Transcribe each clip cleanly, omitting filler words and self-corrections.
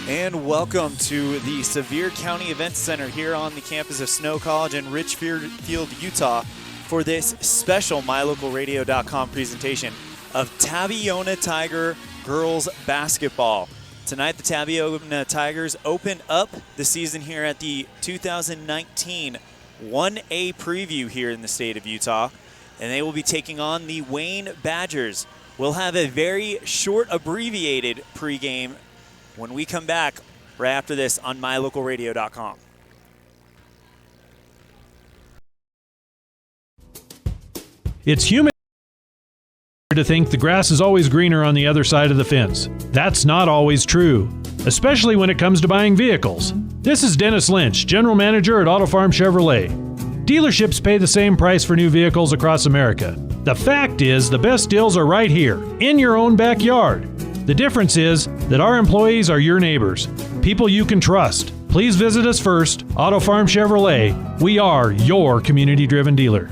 And welcome to the Sevier County Events Center here on the campus of Snow College in Richfield, Utah for this special MyLocalRadio.com presentation of Tabiona Tiger girls basketball. Tonight, the Tabiona Tigers open up the season here at the 2019 1A preview here in the state of Utah, and they will be taking on the Wayne Badgers. We'll have a very short, abbreviated pregame when we come back right after this on MyLocalRadio.com. It's human to think the grass is always greener on the other side of the fence. That's not always true, especially when it comes to buying vehicles. This is Dennis Lynch, General Manager at Auto Farm Chevrolet. Dealerships pay the same price for new vehicles across America. The fact is, the best deals are right here, in your own backyard. The difference is that our employees are your neighbors, people you can trust. Please visit us first, Auto Farm Chevrolet. We are your community-driven dealer.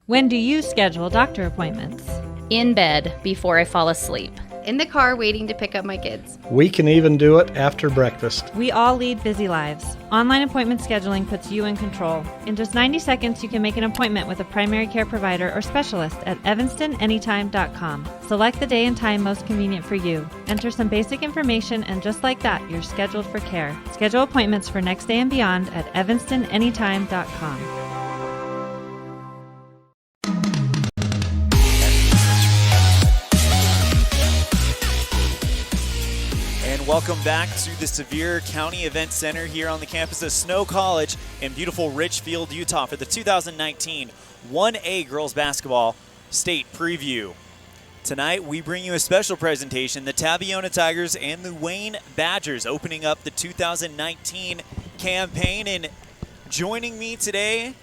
When do you schedule doctor appointments? In bed before I fall asleep. In the car waiting to pick up my kids. We can even do it after breakfast. We all lead busy lives. Online appointment scheduling puts you in control. In just 90 seconds, you can make an appointment with a primary care provider or specialist at evanstonanytime.com. Select the day and time most convenient for you. Enter some basic information, and just like that, you're scheduled for care. Schedule appointments for next day and beyond at evanstonanytime.com. Welcome back to the Sevier County Event Center here on the campus of Snow College in beautiful Richfield, Utah for the 2019 1A Girls Basketball State Preview. Tonight, we bring you a special presentation, the Tabiona Tigers and the Wayne Badgers opening up the 2019 campaign. And joining me today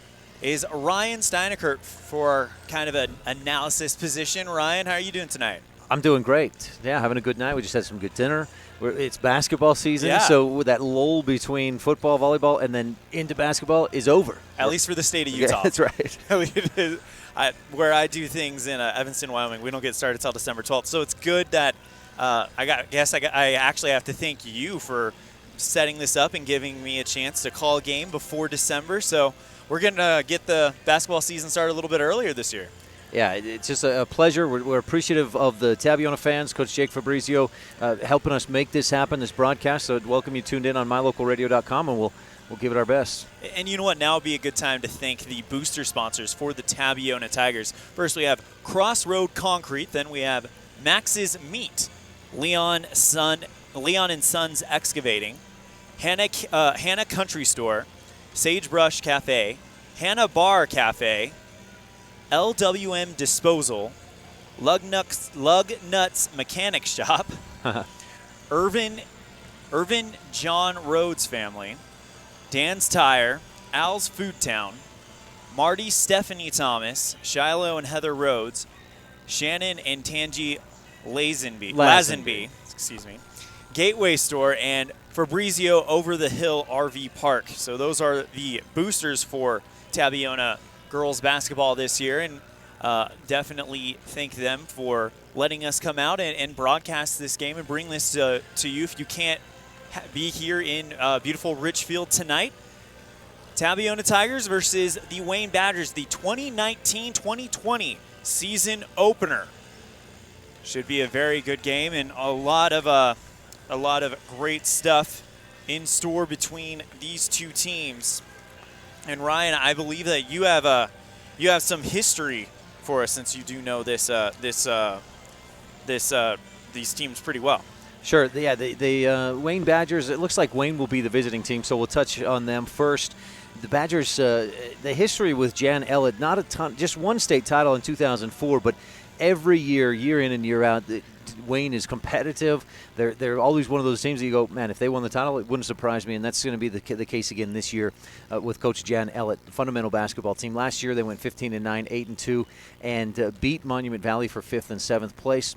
is Ryan Steinekert for kind of an analysis position. Ryan, how are you doing tonight? I'm doing great. Yeah, having a good night. We just had some good dinner. It's basketball season, yeah. So that lull between football, volleyball, and then into basketball is over. At least for the state of Utah. Yeah, that's right. Where I do things in Evanston, Wyoming, we don't get started until December 12th. So it's good that I actually have to thank you for setting this up and giving me a chance to call a game before December. So we're going to get the basketball season started a little bit earlier this year. Yeah, it's just a pleasure. We're appreciative of the Tabiona fans, Coach Jake Fabrizio, helping us make this happen, this broadcast. So welcome you tuned in on MyLocalRadio.com, and we'll give it our best. And you know what? Now would be a good time to thank the booster sponsors for the Tabiona Tigers. First, we have Crossroad Concrete. Then we have Max's Meat, Leon and Sons Excavating, Hannah Country Store, Sagebrush Cafe, Hannah Bar Cafe, LWM Disposal, Lug Nuts Mechanic Shop, Irvin John Rhodes Family, Dan's Tire, Al's Food Town, Marty Stephanie Thomas, Shiloh and Heather Rhodes, Shannon and Tangi Lazenby, excuse me, Gateway Store, and Fabrizio Over the Hill RV Park. So those are the boosters for Tabiona girls basketball this year, and definitely thank them for letting us come out and broadcast this game and bring this to you. If you can't be here in beautiful Richfield tonight, Tabiona Tigers versus the Wayne Badgers, the 2019-2020 season opener. Should be a very good game, and a lot of great stuff in store between these two teams. And Ryan, I believe that you have some history for us, since you do know these teams pretty well. Sure. Yeah. The Wayne Badgers. It looks like Wayne will be the visiting team, so we'll touch on them first. The Badgers. The history with Jan Ellett, not a ton, just one state title in 2004, but every year in and year out, Wayne is competitive. They're always one of those teams that you go, man, if they won the title, it wouldn't surprise me, and that's going to be the case again this year with Coach Jan Ellett, fundamental basketball team. Last year they went 15-9, 8-2, and beat Monument Valley for 5th and 7th place,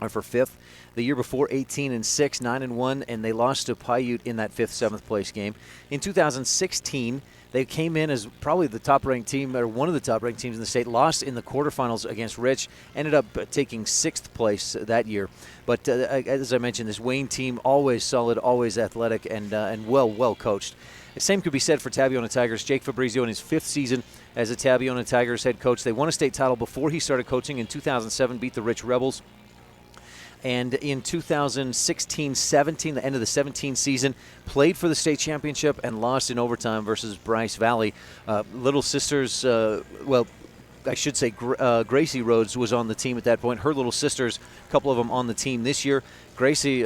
or for 5th. The year before, 18-6, 9-1, and they lost to Paiute in that 5th, 7th place game. In 2016, they came in as probably the top-ranked team, or one of the top-ranked teams in the state, lost in the quarterfinals against Rich, ended up taking 6th place that year. But as I mentioned, this Wayne team, always solid, always athletic, and well coached. The same could be said for Tabiona Tigers. Jake Fabrizio in his 5th season as a Tabiona Tigers head coach. They won a state title before he started coaching in 2007, beat the Rich Rebels. And in 2016-17, the end of the 17 season, played for the state championship and lost in overtime versus Bryce Valley. Little sisters, well, I should say Gracie Rhodes was on the team at that point. Her little sisters, a couple of them on the team this year. Gracie,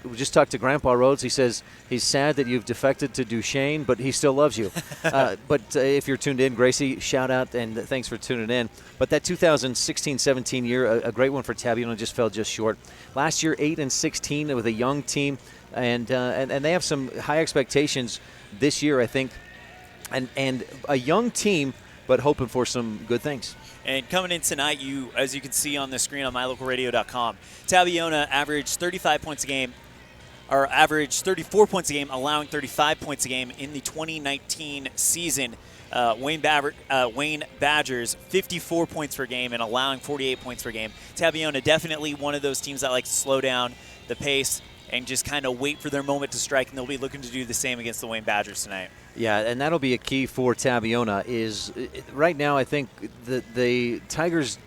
we just talked to Grandpa Rhodes. He says he's sad that you've defected to Duchesne, but he still loves you. But if you're tuned in, Gracie, shout out and thanks for tuning in. But that 2016-17 year, a great one for Tabiona, just fell just short. Last year, 8-16 with a young team, and they have some high expectations this year, I think, and a young team, but hoping for some good things. And coming in tonight, as you can see on the screen on mylocalradio.com, Tabiona averaged 35 points a game, or averaged 34 points a game, allowing 35 points a game in the 2019 season. Wayne Badgers, 54 points per game and allowing 48 points per game. Tabiona definitely one of those teams that like to slow down the pace and just kind of wait for their moment to strike, and they'll be looking to do the same against the Wayne Badgers tonight. Yeah, and that'll be a key for Tabiona. Is right now, I think the Tigers.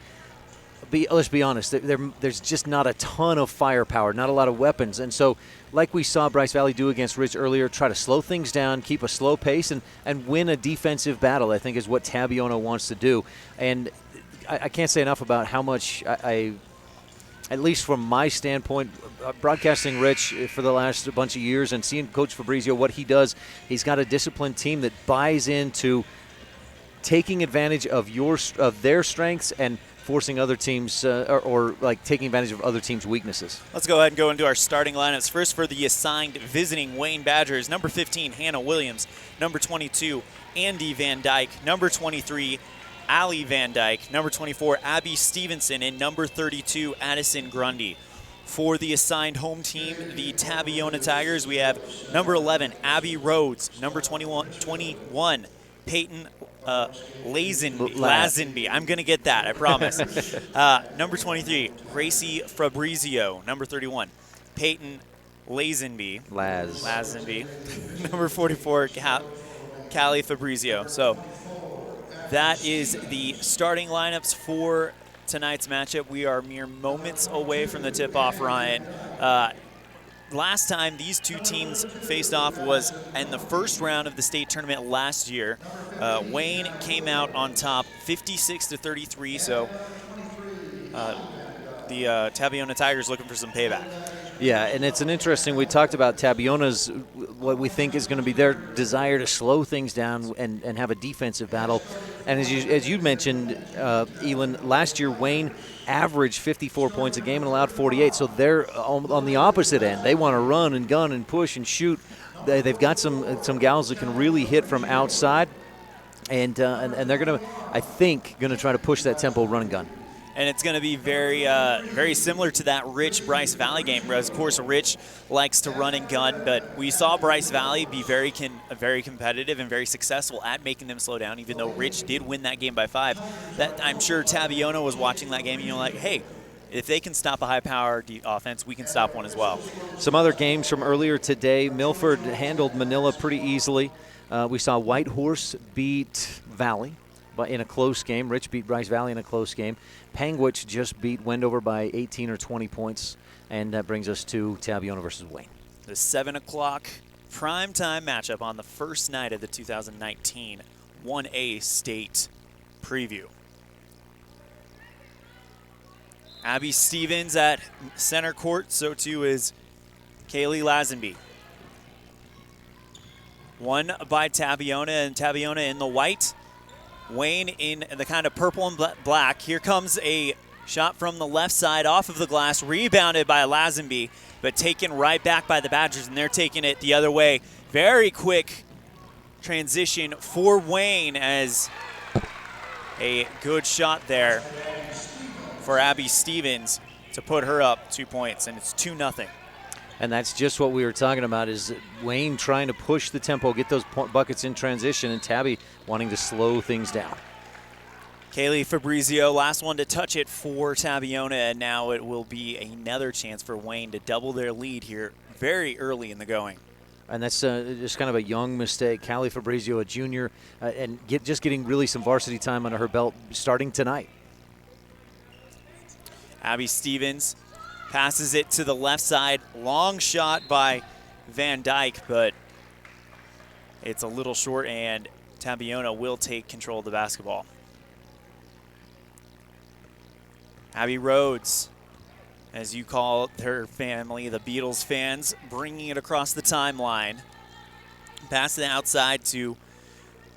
Let's be honest. There's just not a ton of firepower, not a lot of weapons, and so like we saw Bryce Valley do against Rich earlier, try to slow things down, keep a slow pace, and win a defensive battle, I think is what Tabiona wants to do. And I can't say enough about how much I at least from my standpoint, broadcasting Rich for the last bunch of years and seeing Coach Fabrizio, what he does, he's got a disciplined team that buys into taking advantage of their strengths and forcing other teams or like taking advantage of other teams' weaknesses. Let's go ahead and go into our starting lineups. First for the assigned visiting Wayne Badgers, number 15, Hannah Williams, number 22, Andy Van Dyke, number 23, Allie Van Dyke, number 24, Abby Stevenson, and number 32, Addison Grundy. For the assigned home team, the Tabiona Tigers, we have number 11, Abby Rhodes, number 21, Peyton Lazenby. I'm going to get that, I promise. Number 23, Gracie Fabrizio. Number 31, Peyton Lazenby. Lazenby. Number 44, Callie Fabrizio. So that is the starting lineups for tonight's matchup. We are mere moments away from the tip-off, Ryan. Last time these two teams faced off was in the first round of the state tournament last year. Wayne came out on top 56-33, so the Tabiona Tigers looking for some payback. Yeah, and it's an interesting, we talked about Tabiona's, what we think is going to be their desire to slow things down and have a defensive battle. And as you mentioned, Elan, last year Wayne averaged 54 points a game and allowed 48. So they're on the opposite end. They want to run and gun and push and shoot. They've got some gals that can really hit from outside, and they're going to, I think, try to push that tempo run and gun. And it's going to be very similar to that Rich-Bryce Valley game, whereas, of course, Rich likes to run and gun, but we saw Bryce Valley be very competitive and very successful at making them slow down, even though Rich did win that game by 5. That I'm sure Tabiona was watching that game, and you're like, hey, if they can stop a high-power offense, we can stop one as well. Some other games from earlier today, Milford handled Manila pretty easily. We saw Whitehorse beat Valley in a close game. Rich beat Bryce Valley in a close game. Panguitch just beat Wendover by 18 or 20 points, and that brings us to Tabiona versus Wayne. The 7 o'clock primetime matchup on the first night of the 2019 1A state preview. Abby Stevens at center court, so too is Kaylee Lazenby. Won by Tabiona, and Tabiona in the white. Wayne in the kind of purple and black. Here comes a Shot from the left side off of the glass, rebounded by Lazenby, but taken right back by the Badgers, and they're taking it the other way. Very quick transition for Wayne, as a good shot there for Abby Stevens to put her up 2 points, and it's 2-0. And that's just what we were talking about, is Wayne trying to push the tempo, get those buckets in transition, and Tabby wanting to slow things down. Kaylee Fabrizio, last one to touch it for Tabiona, and now it will be another chance for Wayne to double their lead here very early in the going. And that's just kind of a young mistake. Callie Fabrizio, a junior, and just getting really some varsity time under her belt starting tonight. Abby Stevens passes it to the left side. Long shot by Van Dyke, but it's a little short, and Tabiona will take control of the basketball. Abby Rhodes, as you call her family, the Beatles fans, bringing it across the timeline. Pass it outside to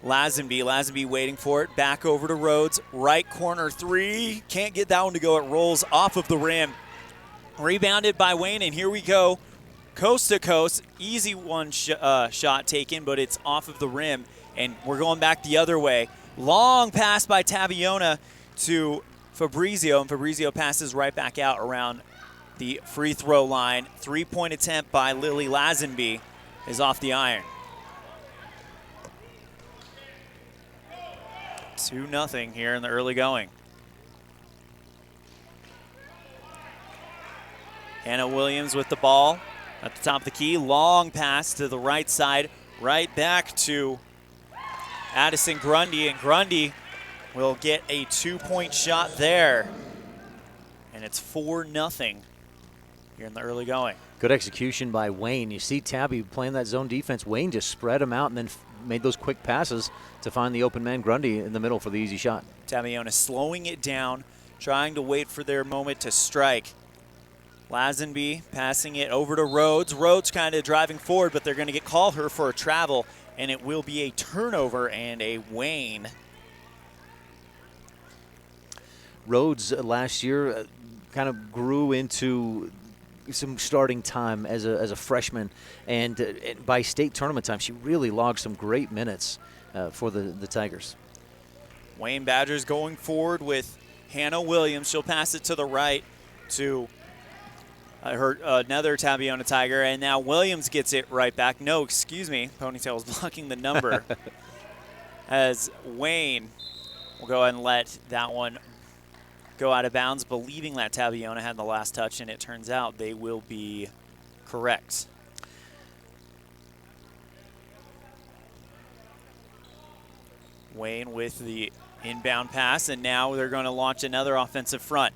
Lazenby. Lazenby waiting for it. Back over to Rhodes. Right corner three. Can't get that one to go. It rolls off of the rim. Rebounded by Wayne, and here we go. Coast to coast. Easy one shot taken, but it's off of the rim, and we're going back the other way. Long pass by Tabiona to Fabrizio, and Fabrizio passes right back out around the free throw line. 3-point attempt by Lily Lazenby is off the iron. 2-0 here in the early going. Hannah Williams with the ball at the top of the key. Long pass to the right side, right back to Addison Grundy, and Grundy will get a 2-point shot there. And it's 4-0 here in the early going. Good execution by Wayne. You see Tabby playing that zone defense. Wayne just spread them out and then made those quick passes to find the open man Grundy in the middle for the easy shot. Tabiona slowing it down, trying to wait for their moment to strike. Lazenby passing it over to Rhodes. Rhodes kind of driving forward, but they're going to call her for a travel, and it will be a turnover and a Wayne. Rhodes last year kind of grew into some starting time as a freshman, and by state tournament time, she really logged some great minutes for the Tigers. Wayne Badgers going forward with Hannah Williams. She'll pass it to the right to another Tabiona Tiger, and now Williams gets it right back. No, excuse me, Ponytail's blocking the number. As Wayne will go ahead and let that one go out of bounds, believing that Tabiona had the last touch, and it turns out they will be correct. Wayne with the inbound pass, and now they're going to launch another offensive front.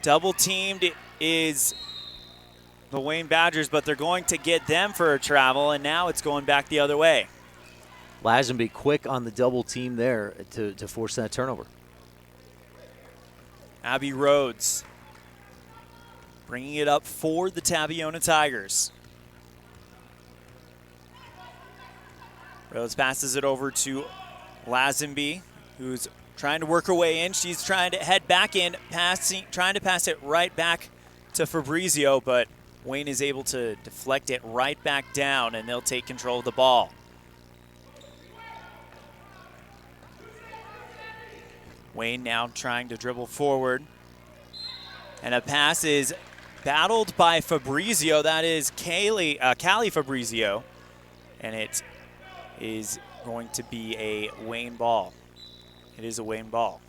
Double teamed is the Wayne Badgers, but they're going to get them for a travel, and now it's going back the other way. Lazenby quick on the double team there to force that turnover. Abby Rhodes bringing it up for the Tabiona Tigers. Rhodes passes it over to Lazenby, who's trying to work her way in. She's trying to head back in, trying to pass it right back to Fabrizio, but Wayne is able to deflect it right back down, and they'll take control of the ball. Wayne now trying to dribble forward. And a pass is battled by Fabrizio. That is Callie Fabrizio. And it is going to be a Wayne ball. It is a Wayne ball.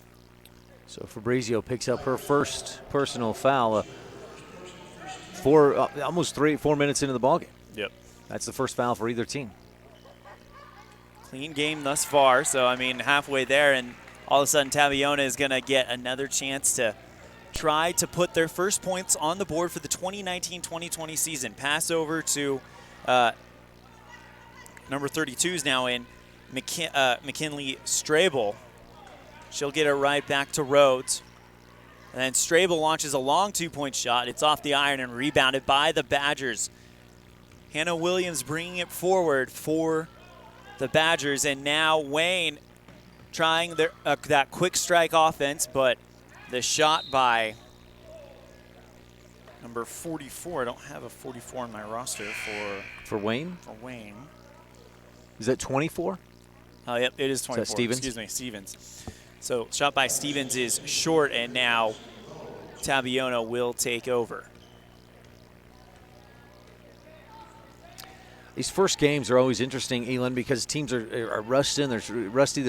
So Fabrizio picks up her first personal foul almost 4 minutes into the ballgame. Yep. That's the first foul for either team. Clean game thus far. So, I mean, halfway there, and all of a sudden Tabiona is going to get another chance to try to put their first points on the board for the 2019-2020 season. Pass over to number 32 is now in, McKinley Strable. She'll get it right back to Rhodes. And then Strable launches a long 2-point shot. It's off the iron and rebounded by the Badgers. Hannah Williams bringing it forward for the Badgers. And now Wayne trying that quick strike offense, but The shot by number 44. I don't have a 44 on my roster for Wayne. For Wayne. Is that 24? Yep, it is 24. Is that Stevens? Excuse me, Stevens. So shot by Stevens is short, and now Tabiona will take over. These first games are always interesting, Elon, because teams are rusty. They're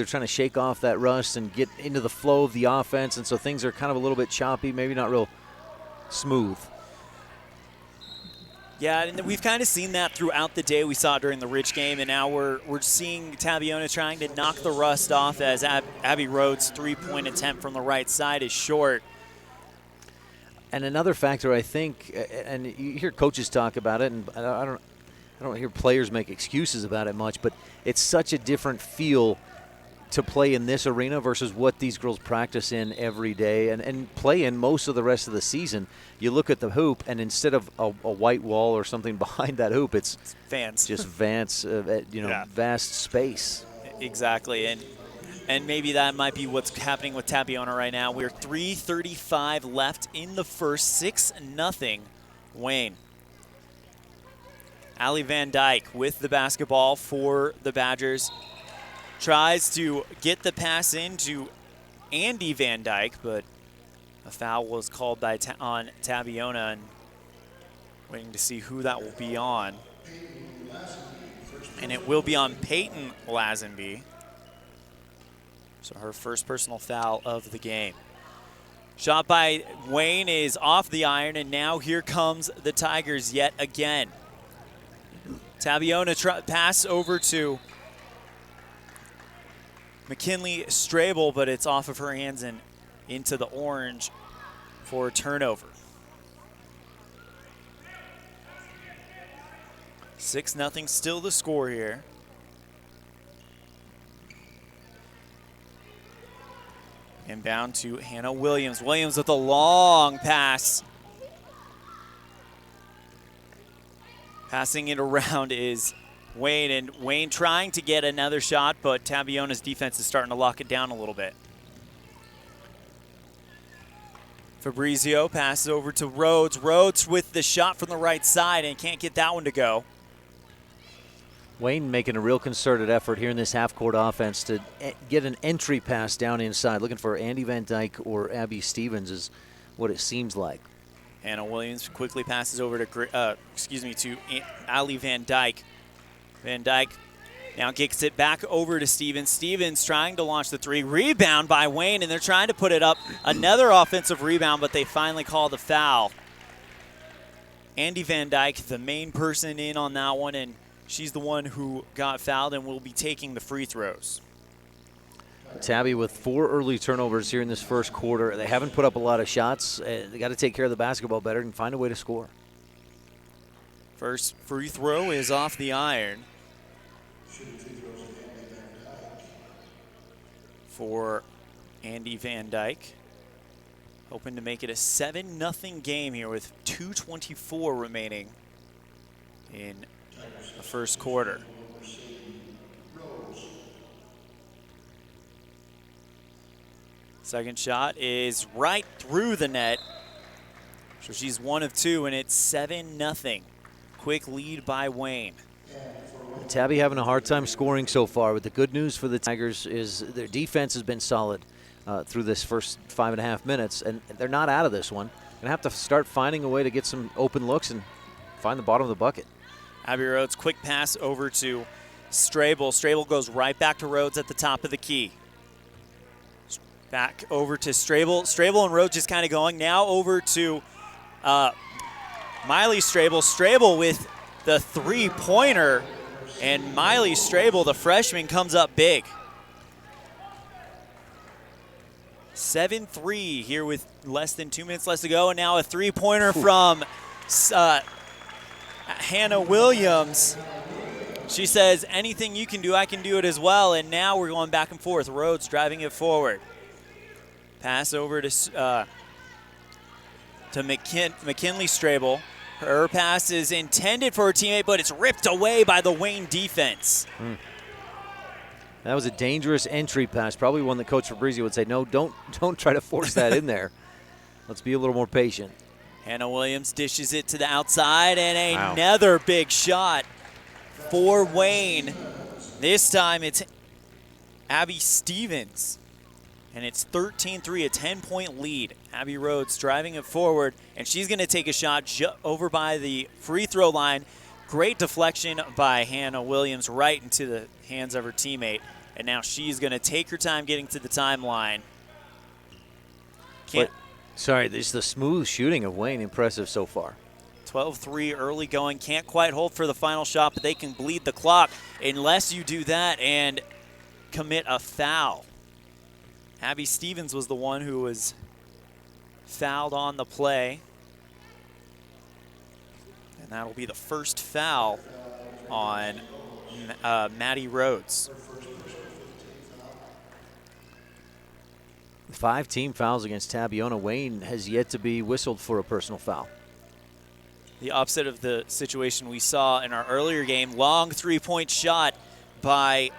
trying to shake off that rust and get into the flow of the offense, and so things are kind of a little bit choppy, maybe not real smooth. Yeah, and we've kind of seen that throughout the day. We saw it during the Rich game, and now we're seeing Tabiona trying to knock the rust off as Abby Rhodes' three-point attempt from the right side is short. And another factor, I think, and you hear coaches talk about it, and I don't hear players make excuses about it much, but it's such a different feel to play in this arena versus what these girls practice in every day and play in most of the rest of the season. You look at the hoop, and instead of a white wall or something behind that hoop, it's fans. Just vast space. Exactly, and maybe that might be what's happening with Tabiona right now. We're 3:35 left in the first, 6-0 Wayne. Allie Van Dyke with the basketball for the Badgers. Tries to get the pass into Andy Van Dyke, but a foul was called on Tabiona, and waiting to see who that will be on. And it will be on Peyton Lazenby. So her first personal foul of the game. Shot by Wayne is off the iron, and now here comes the Tigers yet again. Tabiona pass over to McKinley Strable, but it's off of her hands and into the orange for a turnover. 6-0 still the score here. Inbound to Hannah Williams. Williams with a long pass. Passing it around is Wayne, and Wayne trying to get another shot, but Tabiona's defense is starting to lock it down a little bit. Fabrizio passes over to Rhodes. Rhodes with the shot from the right side and can't get that one to go. Wayne making a real concerted effort here in this half-court offense to get an entry pass down inside. Looking for Andy Van Dyke or Abby Stevens is what it seems like. Hannah Williams quickly passes over to Allie Van Dyke. Van Dyke now kicks it back over to Stevens. Stevens trying to launch the three. Rebound by Wayne, and they're trying to put it up. Another offensive rebound, but they finally call the foul. Andy Van Dyke, the main person in on that one, and she's the one who got fouled and will be taking the free throws. Tabby with 4 early turnovers here in this first quarter. They haven't put up a lot of shots. They got to take care of the basketball better and find a way to score. First free throw is off the iron for Andy Van Dyke. Hoping to make it a 7-0 game here with 2:24 remaining in the first quarter. Second shot is right through the net. So she's 1 of 2, and it's 7-0. Quick lead by Wayne. Tabby having a hard time scoring so far, but the good news for the Tigers is their defense has been solid through this first 5.5 minutes, and they're not out of this one. Going to have to start finding a way to get some open looks and find the bottom of the bucket. Abby Rhodes, quick pass over to Strable. Strable goes right back to Rhodes at the top of the key. Back over to Strable. Strable and Rhodes just kind of going. Now over to Miley Strable. Strable with the three-pointer. And Miley Strable, the freshman, comes up big. 7-3 here with less than 2 minutes left to go. And now a three-pointer from Hannah Williams. She says, anything you can do, I can do it as well. And now we're going back and forth. Rhodes driving it forward. Pass over to McKinley Strable. Her pass is intended for her teammate, but it's ripped away by the Wayne defense. That was a dangerous entry pass, probably one that Coach Fabrizio would say, no, don't try to force that in there. Let's be a little more patient. Hannah Williams dishes it to the outside, and another big shot for Wayne. This time it's Abby Stevens, and it's 13-3, a 10-point lead. Abby Rhodes driving it forward, and she's going to take a shot over by the free throw line. Great deflection by Hannah Williams right into the hands of her teammate, and now she's going to take her time getting to the timeline. Sorry, this is the smooth shooting of Wayne. Impressive so far. 12-3 early going. Can't quite hold for the final shot, but they can bleed the clock unless you do that and commit a foul. Abby Stevens was the one who was fouled on the play. And that'll be the first foul on Maddie Rhodes. 5 team fouls against Tabiona. Wayne has yet to be whistled for a personal foul. The opposite of the situation we saw in our earlier game. Long three-point shot by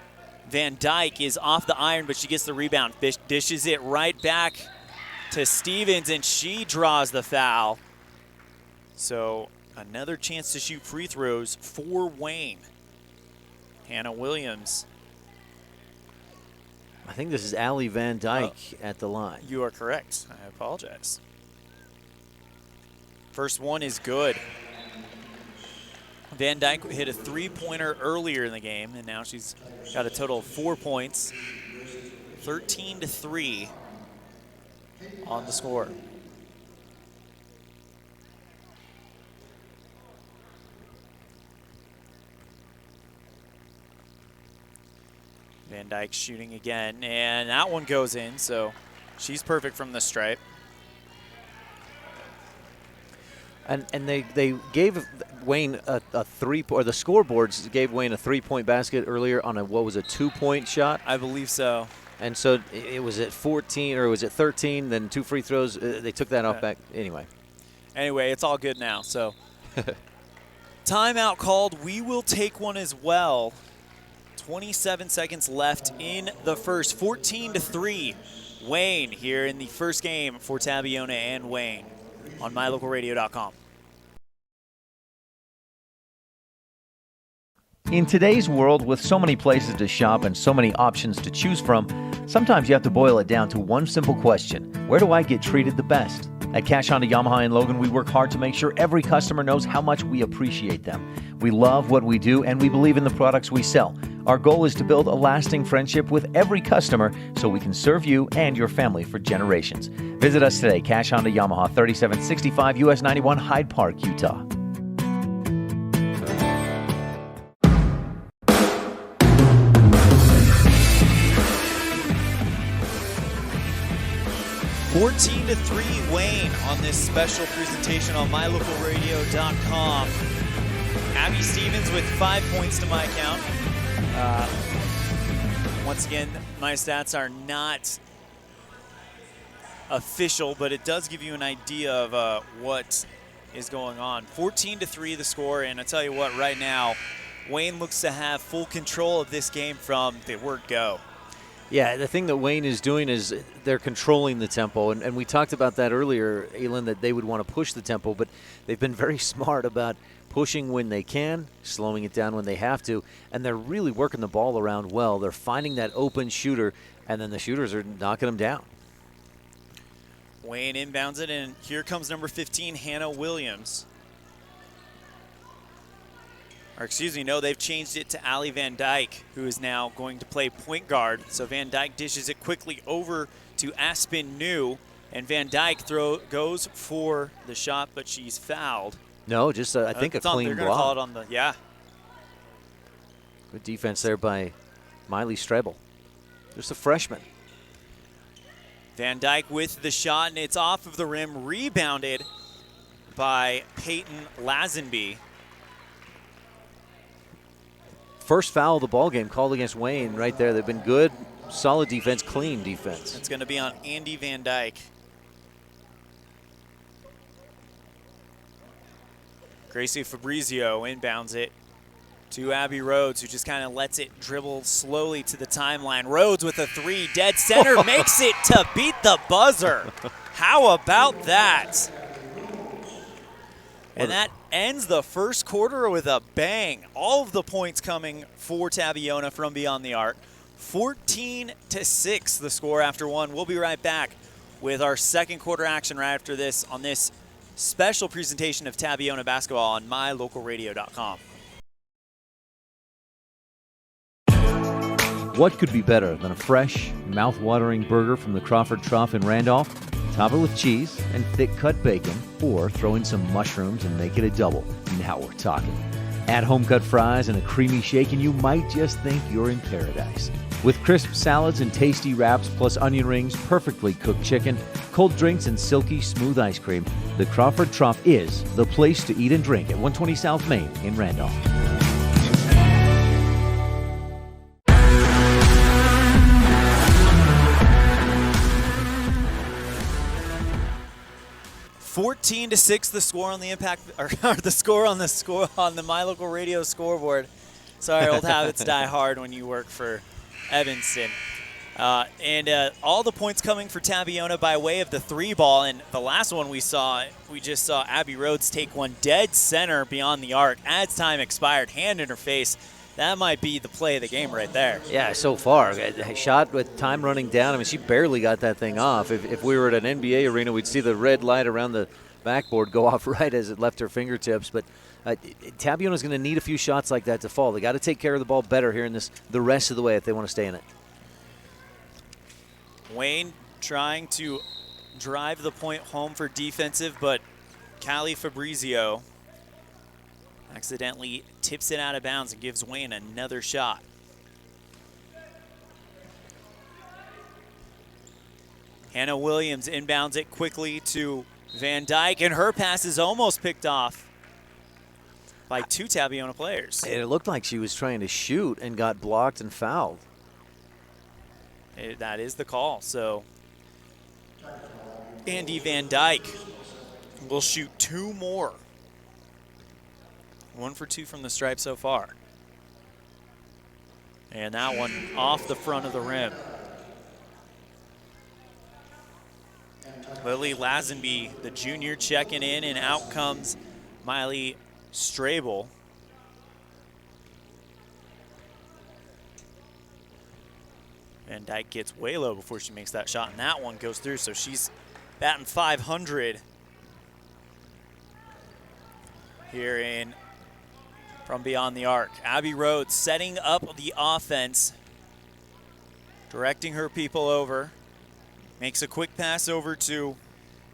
Van Dyke is off the iron, but she gets the rebound. Dishes it right back to Stevens, and she draws the foul. So another chance to shoot free throws for Wayne. Hannah Williams. I think this is Allie Van Dyke at the line. You are correct. I apologize. First one is good. Van Dyke hit a three-pointer earlier in the game, and now she's got a total of 4 points. 13-3 on the score. Van Dyke shooting again, and that one goes in, so she's perfect from the stripe. And they gave Wayne a three, or the scoreboards gave Wayne a 3-point basket earlier on a, what was a 2-point shot? I believe so. And so it was at 14, or was it 13, then 2 free throws. They took that off back. Anyway, it's all good now, so. Timeout called. We will take one as well. 27 seconds left in the first. 14-3. Wayne here in the first game for Tabiona and Wayne on mylocalradio.com. In today's world, with so many places to shop and so many options to choose from, sometimes you have to boil it down to one simple question: where do I get treated the best? At Cash Honda Yamaha in Logan, we work hard to make sure every customer knows how much we appreciate them. We love what we do, and we believe in the products we sell. Our goal is to build a lasting friendship with every customer so we can serve you and your family for generations. Visit us today, Cash Honda Yamaha, 3765 US 91, Hyde Park, Utah. (14-3) Wayne on this special presentation on mylocalradio.com. Abby Stevens with 5 points to my account. Once again, my stats are not official, but it does give you an idea of what is going on. 14-3 the score, and I tell you what, right now, Wayne looks to have full control of this game from the word go. Yeah, the thing that Wayne is doing is they're controlling the tempo, and we talked about that earlier, Elin, that they would want to push the tempo, but they've been very smart about pushing when they can, slowing it down when they have to, and they're really working the ball around well. They're finding that open shooter, and then the shooters are knocking them down. Wayne inbounds it, and here comes number 15, Hannah Williams. Or excuse me, no, they've changed it to Allie Van Dyke, who is now going to play point guard. So Van Dyke dishes it quickly over to Aspen New, and Van Dyke goes for the shot, but she's fouled. No, just I think a clean they're block. They're going to call it on the, yeah. Good defense there by Miley Strebel. Just a freshman. Van Dyke with the shot, and it's off of the rim, rebounded by Peyton Lazenby. First foul of the ball game called against Wayne right there. They've been good, solid defense, clean defense. It's going to be on Andy Van Dyke. Gracie Fabrizio inbounds it to Abby Rhodes, who just kind of lets it dribble slowly to the timeline. Rhodes with a 3, dead center, makes it to beat the buzzer. How about that? And that ends the first quarter with a bang. All of the points coming for Tabiona from beyond the arc. 14-6 the score after one. We'll be right back with our second quarter action right after this on this special presentation of Tabiona basketball on mylocalradio.com. What could be better than a fresh, mouth-watering burger from the Crawford Trough in Randolph? Top it with cheese and thick-cut bacon, or throw in some mushrooms and make it a double. Now we're talking. Add home-cut fries and a creamy shake, and you might just think you're in paradise. With crisp salads and tasty wraps, plus onion rings, perfectly cooked chicken, cold drinks, and silky smooth ice cream, the Crawford Trough is the place to eat and drink at 120 South Main in Randolph. 14-6 the score on the impact, or the score on the My Local Radio scoreboard. Sorry, old habits die hard when you work for Evanston. All the points coming for Tabiona by way of the 3-ball. And the last one we just saw Abby Rhodes take one dead center beyond the arc as time expired, hand in her face. That might be the play of the game right there. Yeah, so far. A shot with time running down. I mean, she barely got that thing off. If we were at an NBA arena, we'd see the red light around the backboard go off right as it left her fingertips. But Tabiona's going to need a few shots like that to fall. They got to take care of the ball better here in the rest of the way if they want to stay in it. Wayne trying to drive the point home for defensive, but Callie Fabrizio accidentally tips it out of bounds and gives Wayne another shot. Hannah Williams inbounds it quickly to Van Dyke, and her pass is almost picked off by 2 Tabiona players. It looked like she was trying to shoot and got blocked and fouled. That is the call. So Andy Van Dyke will shoot 2 more. 1 for 2 from the stripe so far. And that one off the front of the rim. Lily Lazenby, the junior, checking in, and out comes Miley Strabel. Van Dyke gets way low before she makes that shot, and that one goes through, so she's batting 500 here in from beyond the arc. Abby Rhodes setting up the offense, directing her people over. Makes a quick pass over to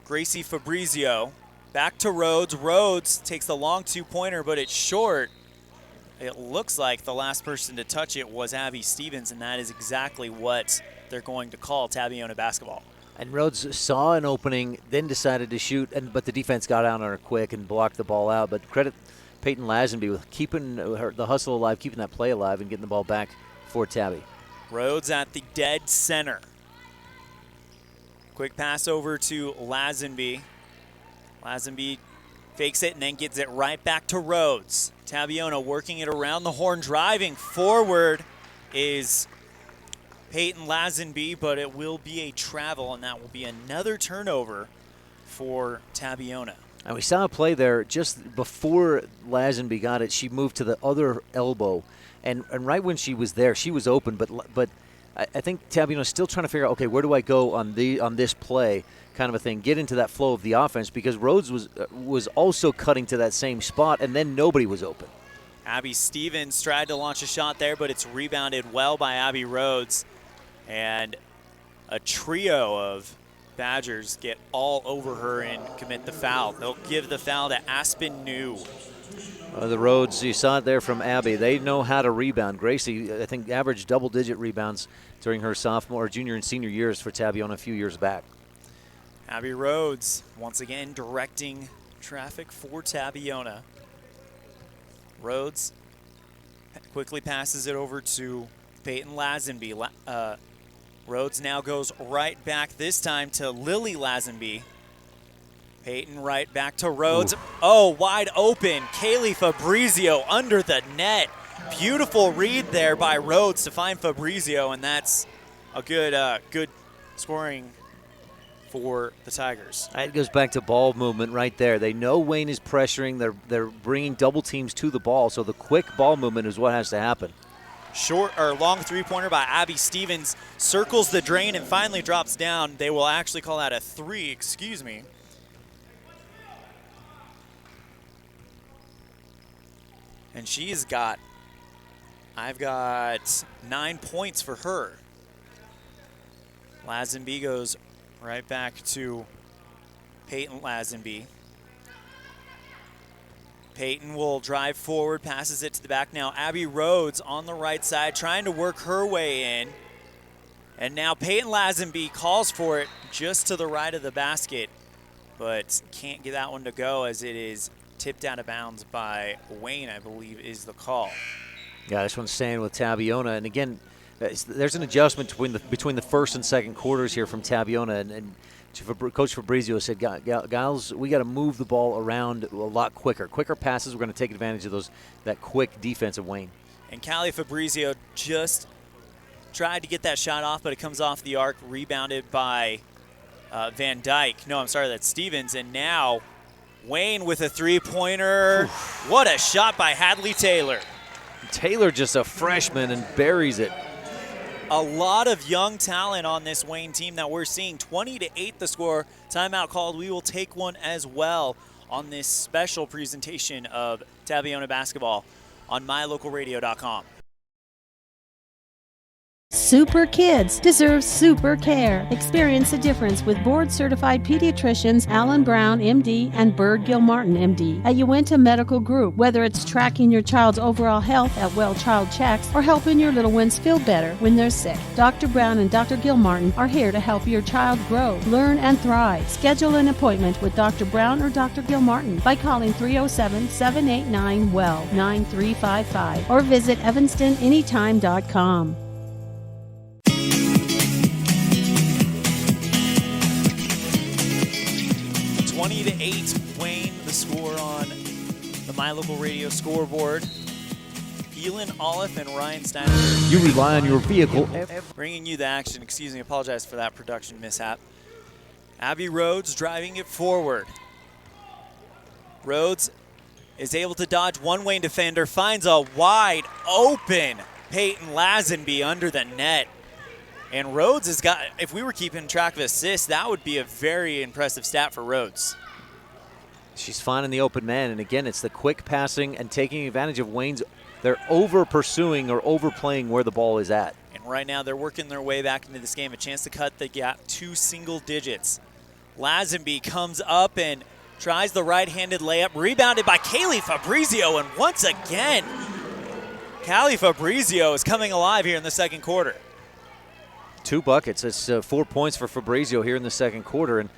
Gracie Fabrizio. Back to Rhodes. Rhodes takes the long 2-pointer, but it's short. It looks like the last person to touch it was Abby Stevens, and that is exactly what they're going to call Tabiona basketball. And Rhodes saw an opening, then decided to shoot, but the defense got out on her quick and blocked the ball out. But credit Peyton Lazenby with keeping the hustle alive, keeping that play alive, and getting the ball back for Tabby. Rhodes at the dead center. Quick pass over to Lazenby. Lazenby fakes it and then gets it right back to Rhodes. Tabiona working it around the horn. Driving forward is Peyton Lazenby, but it will be a travel, and that will be another turnover for Tabiona. And we saw a play there just before Lazenby got it. She moved to the other elbow, and right when she was there, she was open, but I think Tabiona's still trying to figure out, okay, where do I go on this play kind of a thing, get into that flow of the offense, because Rhodes was also cutting to that same spot, and then nobody was open. Abby Stevens tried to launch a shot there, but it's rebounded well by Abby Rhodes, and a trio of Badgers get all over her and commit the foul. They'll give the foul to Aspen New. The Rhodes, you saw it there from Abby. They know how to rebound. Gracie, I think, averaged double-digit rebounds during her sophomore, junior, and senior years for Tabiona a few years back. Abby Rhodes, once again, directing traffic for Tabiona. Rhodes quickly passes it over to Peyton Lazenby. Rhodes now goes right back, this time to Lily Lazenby. Peyton right back to Rhodes. Ooh. Oh, wide open. Kaylee Fabrizio under the net. Beautiful read there by Rhodes to find Fabrizio, and that's a good scoring for the Tigers. It goes back to ball movement right there. They know Wayne is pressuring. They're bringing double teams to the ball, so the quick ball movement is what has to happen. Short or long three-pointer by Abby Stevens circles the drain and finally drops down. They will actually call that a 3, excuse me. And I've got 9 points for her. Lazenby goes right back to Peyton Lazenby. Peyton will drive forward, passes it to the back now. Abby Rhodes on the right side trying to work her way in. And now Peyton Lazenby calls for it just to the right of the basket, but can't get that one to go as it is tipped out of bounds by Wayne, I believe is the call. Yeah, this one's staying with Tabiona. And again, there's an adjustment between the first and second quarters here from Tabiona. And Coach Fabrizio said, guys, we got to move the ball around a lot quicker. Quicker passes, we're going to take advantage of that quick defense of Wayne. And Callie Fabrizio just tried to get that shot off, but it comes off the arc, rebounded by Van Dyke. No, I'm sorry, that's Stevens. And now Wayne with a three-pointer. What a shot by Hadley Taylor. Taylor just a freshman and buries it. A lot of young talent on this Wayne team that we're seeing. 20-8 the score. Timeout called. We will take one as well on this special presentation of Tabiona basketball on mylocalradio.com. Super kids deserve super care. Experience the difference with board-certified pediatricians Alan Brown, MD, and Bird Gilmartin, MD, at Uinta Medical Group. Whether it's tracking your child's overall health at Well Child Checks or helping your little ones feel better when they're sick, Dr. Brown and Dr. Gilmartin are here to help your child grow, learn, and thrive. Schedule an appointment with Dr. Brown or Dr. Gilmartin by calling 307-789-WELL 9355 or visit evanstonanytime.com. 20-8 Wayne, the score on the My Local Radio scoreboard. ELAN, OLLIFF, and Ryan Steiner. You rely on your vehicle. Bringing you the action. Excuse me, apologize for that production mishap. Abby Rhodes driving it forward. Rhodes is able to dodge one Wayne defender, finds a wide open Peyton Lazenby under the net. And Rhodes has got, if we were keeping track of assists, that would be a very impressive stat for Rhodes. She's finding the open man, and again, it's the quick passing and taking advantage of Wayne's. They're over-pursuing or overplaying where the ball is at. And right now, they're working their way back into this game. A chance to cut the gap to single digits. Lazenby comes up and tries the right-handed layup, rebounded by Callie Fabrizio, and once again, Callie Fabrizio is coming alive here in the second quarter. 2 buckets. It's 4 points for Fabrizio here in the second quarter, and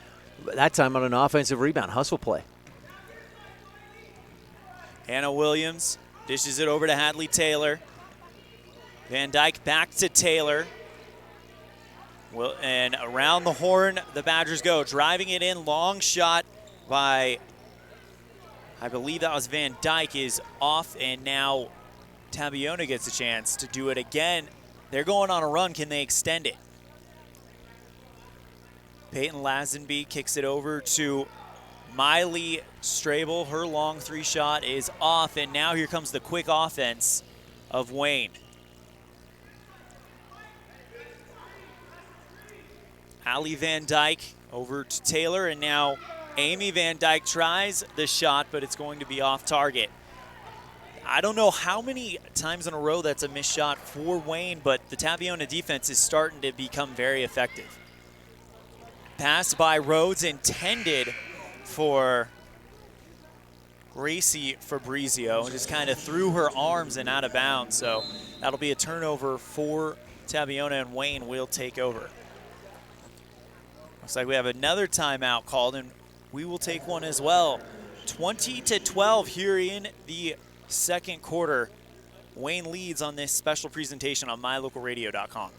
that time on an offensive rebound, hustle play. Hannah Williams dishes it over to Hadley Taylor. Van Dyke back to Taylor. And around the horn, the Badgers go. Driving it in, long shot by, I believe that was Van Dyke, is off, and now Tabiona gets a chance to do it again. They're going on a run. Can they extend it? Peyton Lazenby kicks it over to Miley Strable. Her long three shot is off, and now here comes the quick offense of Wayne. Allie Van Dyke over to Taylor, and now Amy Van Dyke tries the shot, but it's going to be off target. I don't know how many times in a row that's a missed shot for Wayne, but the Tabiona defense is starting to become very effective. Pass by Rhodes intended for Gracie Fabrizio, just kind of threw her arms and out of bounds. So that'll be a turnover for Tabiona, and Wayne will take over. Looks like we have another timeout called, and we will take one as well. 20-12 here in the second quarter. Wayne leads on this special presentation on mylocalradio.com.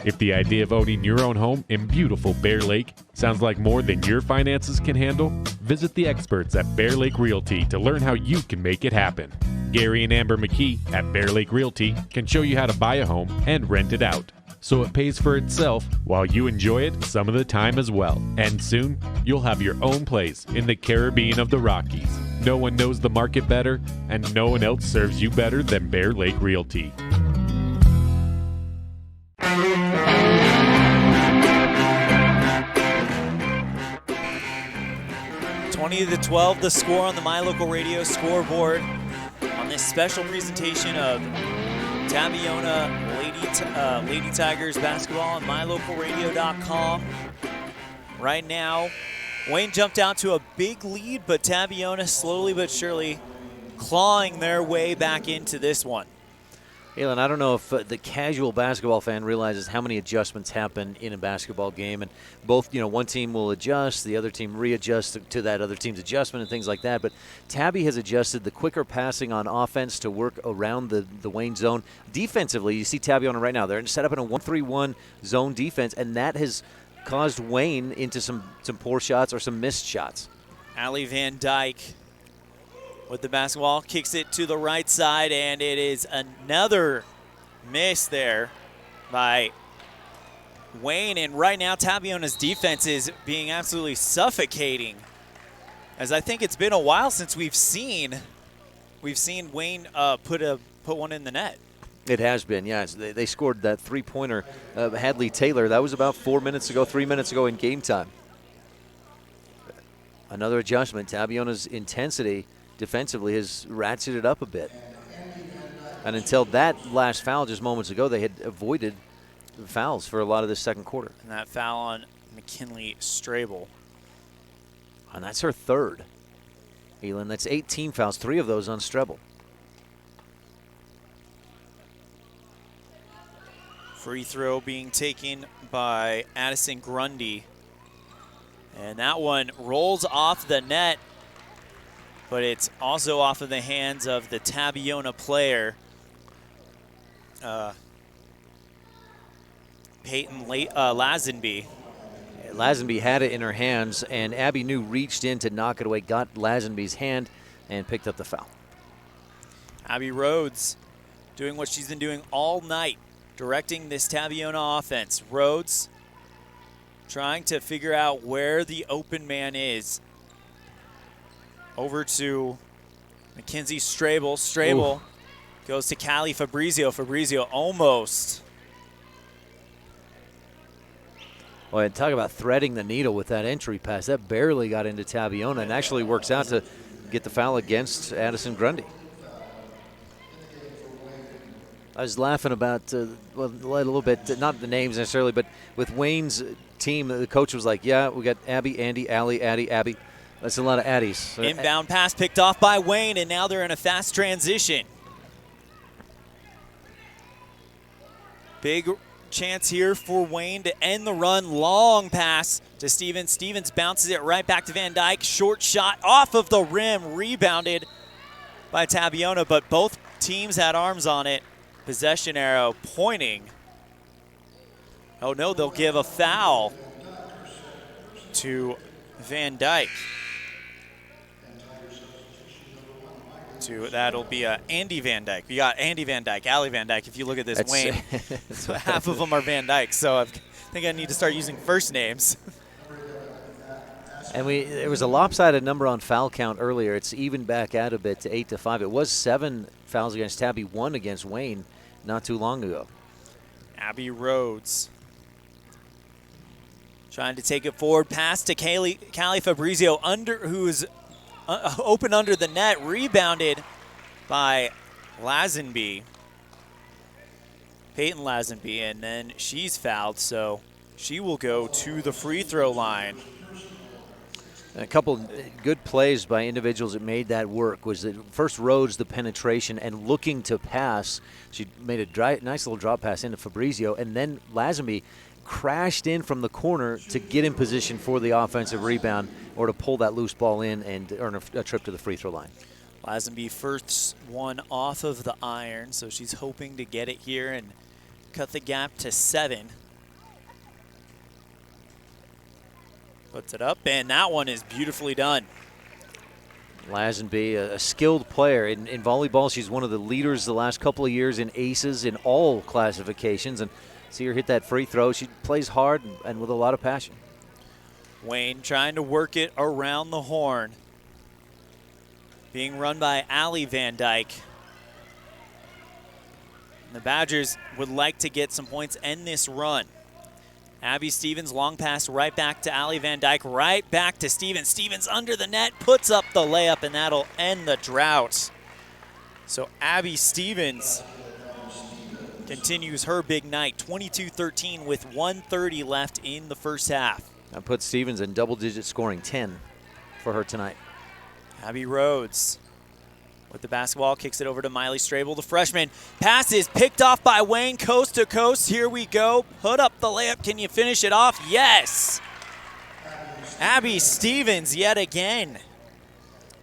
If the idea of owning your own home in beautiful Bear Lake sounds like more than your finances can handle, visit the experts at Bear Lake Realty to learn how you can make it happen. Gary and Amber McKee at Bear Lake Realty can show you how to buy a home and rent it out, so it pays for itself while you enjoy it some of the time as well. And soon, you'll have your own place in the Caribbean of the Rockies. No one knows the market better, and no one else serves you better than Bear Lake Realty. 20-12, the score on the My Local Radio scoreboard on this special presentation of Tabiona Lady Tigers basketball on mylocalradio.com. Right now, Wayne jumped out to a big lead, but Tabiona slowly but surely clawing their way back into this one. Elon, I don't know if the casual basketball fan realizes how many adjustments happen in a basketball game, and both, one team will adjust, the other team readjusts to that other team's adjustment and things like that. But Tabby has adjusted the quicker passing on offense to work around the Wayne zone. Defensively, you see Tabiona right now. They're set up in a 1-3-1 zone defense, and that has caused Wayne into some poor shots or some missed shots. Allie Van Dyke with the basketball, kicks it to the right side, and it is another miss there by Wayne. And right now, Tabiona's defense is being absolutely suffocating, as I think it's been a while since we've seen Wayne put one in the net. It has been, yes. They scored that three-pointer, Hadley Taylor. That was about 3 minutes ago in game time. Another adjustment. Tabiona's intensity defensively has ratcheted up a bit. And until that last foul just moments ago, they had avoided fouls for a lot of this second quarter. And that foul on McKinley Strable. And that's her third. Elin, that's 18 fouls, 3 of those on Strable. Free throw being taken by Addison Grundy. And that one rolls off the net, but it's also off of the hands of the Tabiona player, Peyton Lazenby. Lazenby had it in her hands, and Abby New reached in to knock it away, got Lazenby's hand, and picked up the foul. Abby Rhodes doing what she's been doing all night, directing this Tabiona offense. Rhodes trying to figure out where the open man is. Over to Mackenzie Strable. Strable goes to Callie Fabrizio. Fabrizio almost. Well, talk about threading the needle with that entry pass. That barely got into Tabiona and actually works out to get the foul against Addison Grundy. I was laughing about, a little bit, not the names necessarily, but with Wayne's team, the coach was like, yeah, we got Abby, Andy, Allie, Addie, Abby. That's a lot of Addies. Inbound pass picked off by Wayne, and now they're in a fast transition. Big chance here for Wayne to end the run. Long pass to Stevens. Stevens bounces it right back to Van Dyke. Short shot off of the rim, rebounded by Tabiona, but both teams had arms on it. Possession arrow pointing. Oh no, they'll give a foul to Van Dyke. That'll be Andy Van Dyke. You got Andy Van Dyke, Allie Van Dyke. If you look at this, Wayne, half of them are Van Dyke. So I think I need to start using first names. And there was a lopsided number on foul count earlier. It's even back out a bit to 8-5. It was 7 fouls against Tabby, 1 against Wayne not too long ago. Abby Rhodes trying to take it forward. Pass to Callie Fabrizio, who's open under the net, rebounded by Lazenby. Peyton Lazenby, and then she's fouled, so she will go to the free throw line. A couple good plays by individuals that made that work. Was that first Rhodes, the penetration, and looking to pass. She made a nice little drop pass into Fabrizio, and then Lazenby crashed in from the corner to get in position for the offensive rebound or to pull that loose ball in and earn a trip to the free throw line. Lazenby first one off of the iron, so she's hoping to get it here and cut the gap to 7. Puts it up, and that one is beautifully done. Lazenby, a skilled player in volleyball. She's one of the leaders the last couple of years in aces in all classifications. And see her hit that free throw. She plays hard and with a lot of passion. Wayne trying to work it around the horn. Being run by Allie Van Dyke. The Badgers would like to get some points, end this run. Abby Stevens, long pass right back to Allie Van Dyke, right back to Stevens. Stevens under the net, puts up the layup, and that'll end the drought. So Abby Stevens continues her big night, 22-13 with 1:30 left in the first half. That puts Stevens in double-digit scoring, 10 for her tonight. Abby Rhodes with the basketball, kicks it over to Miley Strable, the freshman. Pass is picked off by Wayne, coast to coast. Here we go. Put up the layup. Can you finish it off? Yes. Abby Stevens yet again.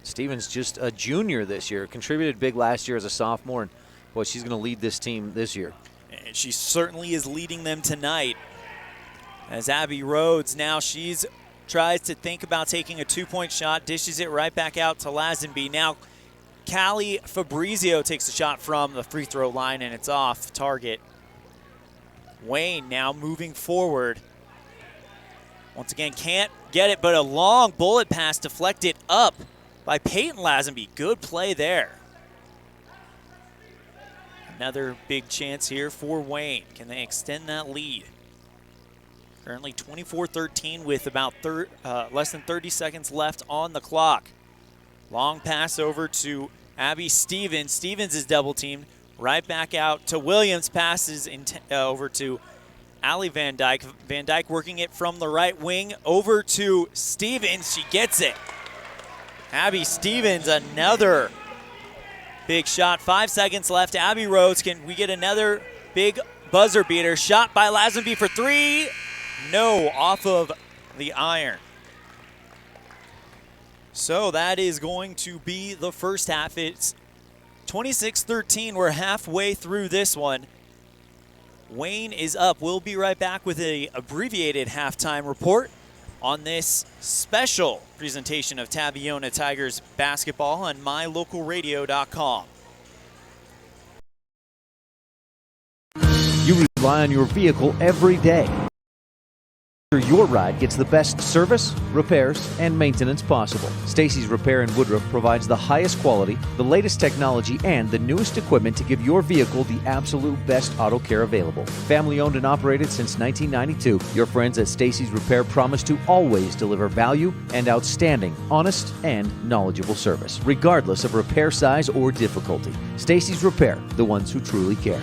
Stevens just a junior this year, contributed big last year as a sophomore, and boy, she's going to lead this team this year. And she certainly is leading them tonight. As Abby Rhodes now, she's tries to think about taking a two-point shot, dishes it right back out to Lazenby. Now Callie Fabrizio takes a shot from the free throw line, and it's off target. Wayne now moving forward. Once again, can't get it, but a long bullet pass deflected up by Peyton Lazenby. Good play there. Another big chance here for Wayne. Can they extend that lead? Currently 24-13 with about less than 30 seconds left on the clock. Long pass over to Abby Stevens. Stevens is double teamed. Right back out to Williams. Passes over to Allie Van Dyke. Van Dyke working it from the right wing over to Stevens. She gets it. Abby Stevens, another big shot. 5 seconds left. Abby Rhodes, can we get another big buzzer beater? Shot by Lazenby for three. No, off of the iron. So that is going to be the first half. It's 26-13. We're halfway through this one. Wayne is up. We'll be right back with an abbreviated halftime report on this special presentation of Tabiona Tigers basketball on mylocalradio.com. You rely on your vehicle every day. Your ride gets the best service, repairs, and maintenance possible. Stacy's Repair in Woodruff provides the highest quality, the latest technology, and the newest equipment to give your vehicle the absolute best auto care available. Family owned and operated since 1992, your friends at Stacy's Repair promise to always deliver value and outstanding, honest, and knowledgeable service, regardless of repair size or difficulty. Stacy's Repair, the ones who truly care.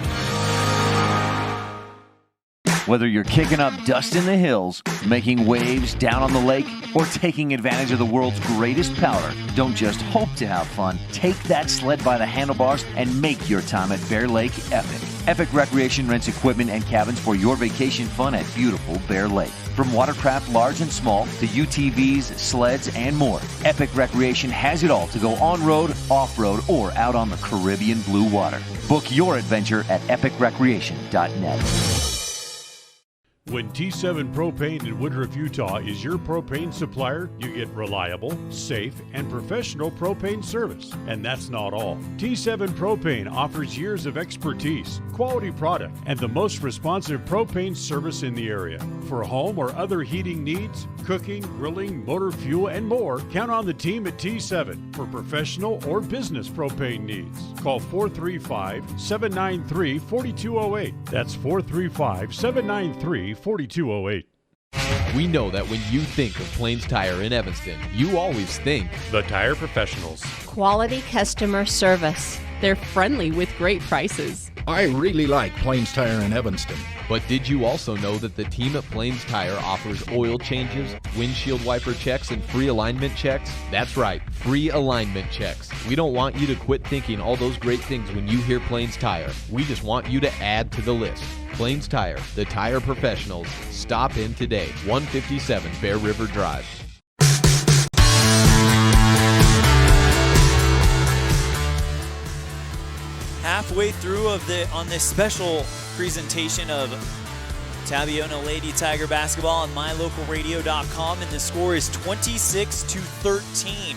Whether you're kicking up dust in the hills, making waves down on the lake, or taking advantage of the world's greatest powder, don't just hope to have fun. Take that sled by the handlebars and make your time at Bear Lake epic. Epic Recreation rents equipment and cabins for your vacation fun at beautiful Bear Lake. From watercraft large and small to UTVs, sleds, and more, Epic Recreation has it all to go on-road, off-road, or out on the Caribbean blue water. Book your adventure at epicrecreation.net. When T7 Propane in Woodruff, Utah is your propane supplier, you get reliable, safe, and professional propane service. And that's not all. T7 Propane offers years of expertise, quality product, and the most responsive propane service in the area. For home or other heating needs, cooking, grilling, motor fuel, and more, count on the team at T7 for professional or business propane needs. Call 435-793-4208. That's 435-793-4208. We know that when you think of Plains Tire in Evanston, you always think The Tire Professionals. Quality customer service. They're friendly with great prices. I really like Plains Tire in Evanston. But did you also know that the team at Plains Tire offers oil changes, windshield wiper checks, and free alignment checks? That's right, free alignment checks. We don't want you to quit thinking all those great things when you hear Plains Tire. We just want you to add to the list. Plains Tire, the tire professionals. Stop in today, 157 Bear River Drive. Halfway through on this special presentation of Tabiona Lady Tiger basketball on mylocalradio.com, and the score is 26-13.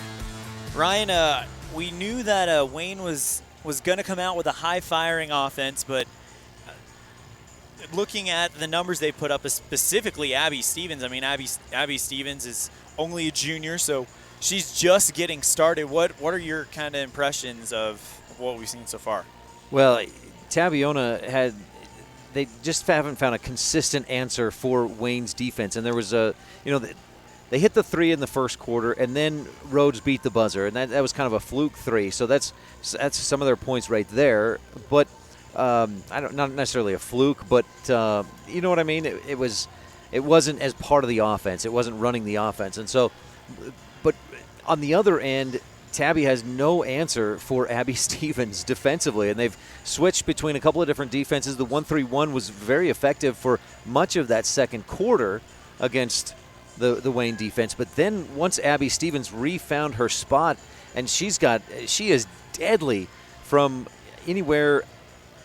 Ryan, we knew that Wayne was going to come out with a high-firing offense, but looking at the numbers they put up, specifically Abby Stevens, I mean, Abby Stevens is only a junior, so she's just getting started. What are your kind of impressions of what we've seen so far? Well, Tabiona they just haven't found a consistent answer for Wayne's defense. And there was they hit the three in the first quarter, and then Rhodes beat the buzzer, and that was kind of a fluke three. So that's some of their points right there. But not necessarily a fluke, but you know what I mean. It wasn't as part of the offense. It wasn't running the offense, and so. But on the other end, Tabby has no answer for Abby Stevens defensively, and they've switched between a couple of different defenses. The 1-3-1 was very effective for much of that second quarter against the Wayne defense. But then once Abby Stevens refound her spot, and she is deadly from anywhere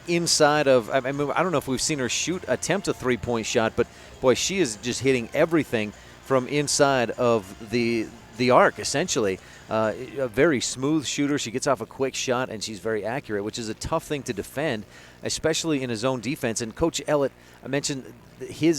inside of, I mean, I don't know if we've seen her attempt a three-point shot, but boy, she is just hitting everything from inside of the arc, essentially. A very smooth shooter. She gets off a quick shot, and she's very accurate, which is a tough thing to defend, especially in a zone defense. And Coach Ellett, I mentioned he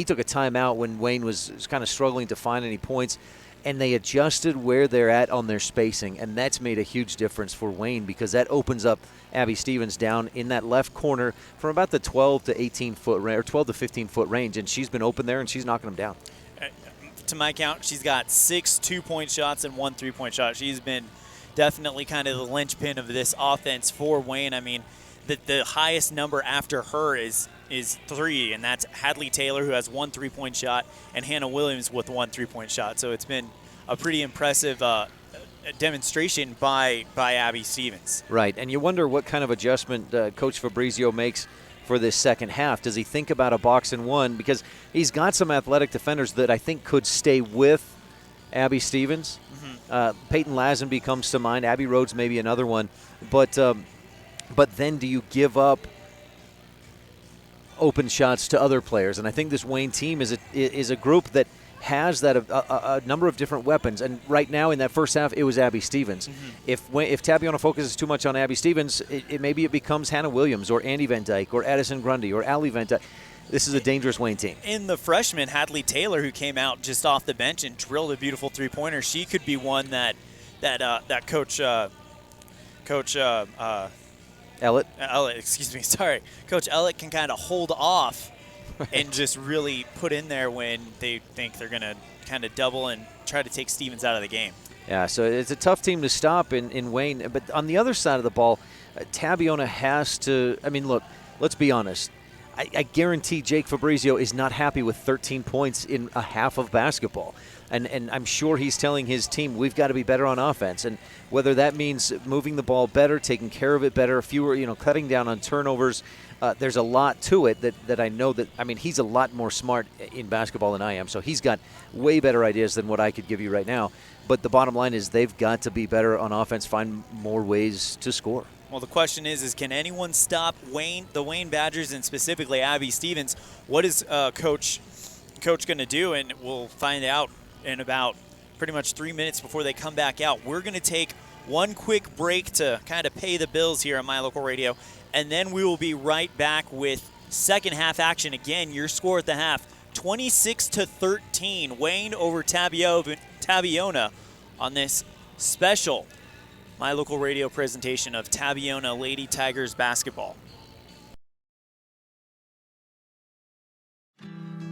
took a timeout when Wayne was kind of struggling to find any points, and they adjusted where they're at on their spacing, and that's made a huge difference for Wayne because that opens up Abby Stevens down in that left corner from about the 12 to 18 foot range, or 12 to 15 foot range, and she's been open there and she's knocking them down. To my count, she's got 6 2-point shots and 1 3-point shot. She's been definitely kind of the linchpin of this offense for Wayne. I mean, the highest number after her is 3, and that's Hadley Taylor, who has 1 3-point shot, and Hannah Williams with 1 3-point shot. So it's been a pretty impressive demonstration by Abby Stevens. Right, and you wonder what kind of adjustment Coach Fabrizio makes for this second half. Does he think about a box and one? Because he's got some athletic defenders that I think could stay with Abby Stevens. Mm-hmm. Peyton Lazenby comes to mind. Abby Rhodes maybe another one. But then do you give up open shots to other players? And I think this Wayne team is a group that has that a number of different weapons, and right now in that first half it was Abby Stevens. Mm-hmm. If Tabiona focuses too much on Abby Stevens, maybe it becomes Hannah Williams or Andy Van Dyke or Addison Grundy or Allie Van Dyke. This is a dangerous Wayne team. In the freshman Hadley Taylor, who came out just off the bench and drilled a beautiful three-pointer, she could be one that Coach Ellett, excuse me, sorry, Coach Ellett can kind of hold off and just really put in there when they think they're going to kind of double and try to take Stevens out of the game. Yeah, so it's a tough team to stop in Wayne. But on the other side of the ball, Tabiona has to – I mean, look, let's be honest. I guarantee Jake Fabrizio is not happy with 13 points in a half of basketball. And I'm sure he's telling his team, we've got to be better on offense. And whether that means moving the ball better, taking care of it better, fewer, cutting down on turnovers – there's a lot to it that I know that, I mean, he's a lot more smart in basketball than I am, so he's got way better ideas than what I could give you right now. But the bottom line is they've got to be better on offense, find more ways to score. Well, the question is can anyone stop the Wayne Badgers, and specifically Abby Stevens? What is Coach going to do? And we'll find out in about pretty much 3 minutes before they come back out. We're going to take one quick break to kind of pay the bills here on My Local Radio, and then we will be right back with second half action. Again, your score at the half, 26-13, Wayne over Tabiona on this special My Local Radio presentation of Tabiona Lady Tigers basketball.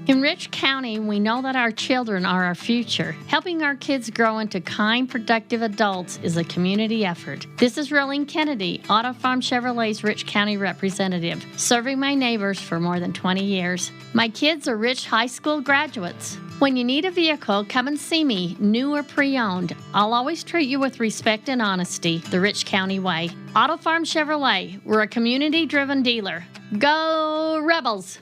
In Rich County, we know that our children are our future. Helping our kids grow into kind, productive adults is a community effort. This is Rolene Kennedy, Auto Farm Chevrolet's Rich County representative, serving my neighbors for more than 20 years. My kids are Rich High School graduates. When you need a vehicle, come and see me, new or pre-owned. I'll always treat you with respect and honesty, the Rich County way. Auto Farm Chevrolet, we're a community-driven dealer. Go Rebels!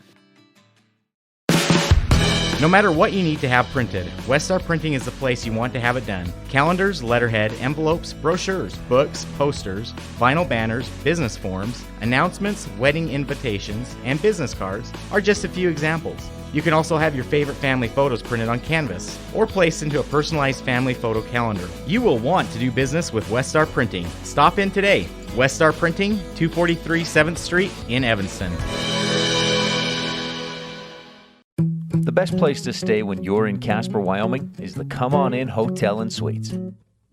No matter what you need to have printed, Westar Printing is the place you want to have it done. Calendars, letterhead, envelopes, brochures, books, posters, vinyl banners, business forms, announcements, wedding invitations, and business cards are just a few examples. You can also have your favorite family photos printed on canvas or placed into a personalized family photo calendar. You will want to do business with Westar Printing. Stop in today. Westar Printing, 243 7th Street in Evanston. The best place to stay when you're in Casper, Wyoming is the Come On In Hotel and Suites.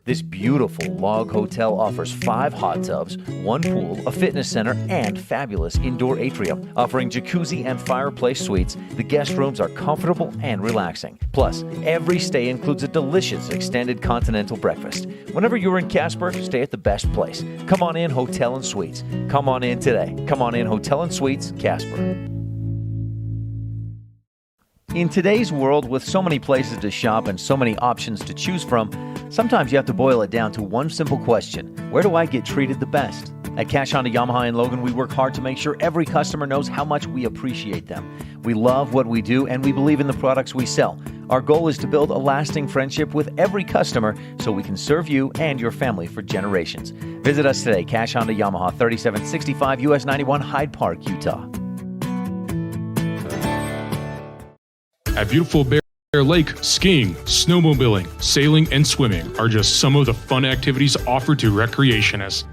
This beautiful log hotel offers 5 hot tubs, 1 pool, a fitness center, and fabulous indoor atrium. Offering jacuzzi and fireplace suites, the guest rooms are comfortable and relaxing. Plus, every stay includes a delicious extended continental breakfast. Whenever you're in Casper, stay at the best place. Come On In Hotel and Suites. Come on in today. Come On In Hotel and Suites, Casper. In today's world, with so many places to shop and so many options to choose from, sometimes you have to boil it down to one simple question: where do I get treated the best? At Cash Honda Yamaha in Logan, we work hard to make sure every customer knows how much we appreciate them. We love what we do and we believe in the products we sell. Our goal is to build a lasting friendship with every customer so we can serve you and your family for generations. Visit us today, Cash Honda Yamaha, 3765 US 91, Hyde Park, Utah. At beautiful Bear Lake, skiing, snowmobiling, sailing, and swimming are just some of the fun activities offered to recreationists.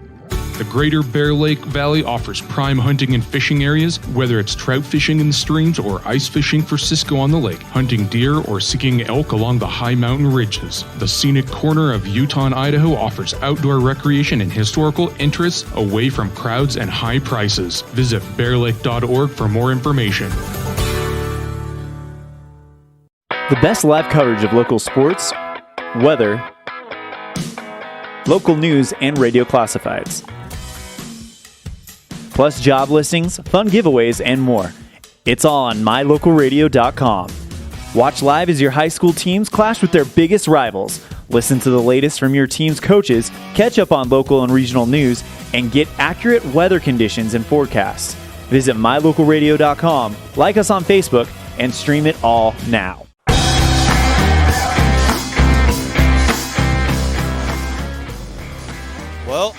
The Greater Bear Lake Valley offers prime hunting and fishing areas, whether it's trout fishing in the streams or ice fishing for Cisco on the lake, hunting deer or seeking elk along the high mountain ridges. The scenic corner of Utah and Idaho offers outdoor recreation and historical interests away from crowds and high prices. Visit bearlake.org for more information. The best live coverage of local sports, weather, local news, and radio classifieds. Plus job listings, fun giveaways, and more. It's all on mylocalradio.com. Watch live as your high school teams clash with their biggest rivals. Listen to the latest from your team's coaches, catch up on local and regional news, and get accurate weather conditions and forecasts. Visit mylocalradio.com, like us on Facebook, and stream it all now. Well,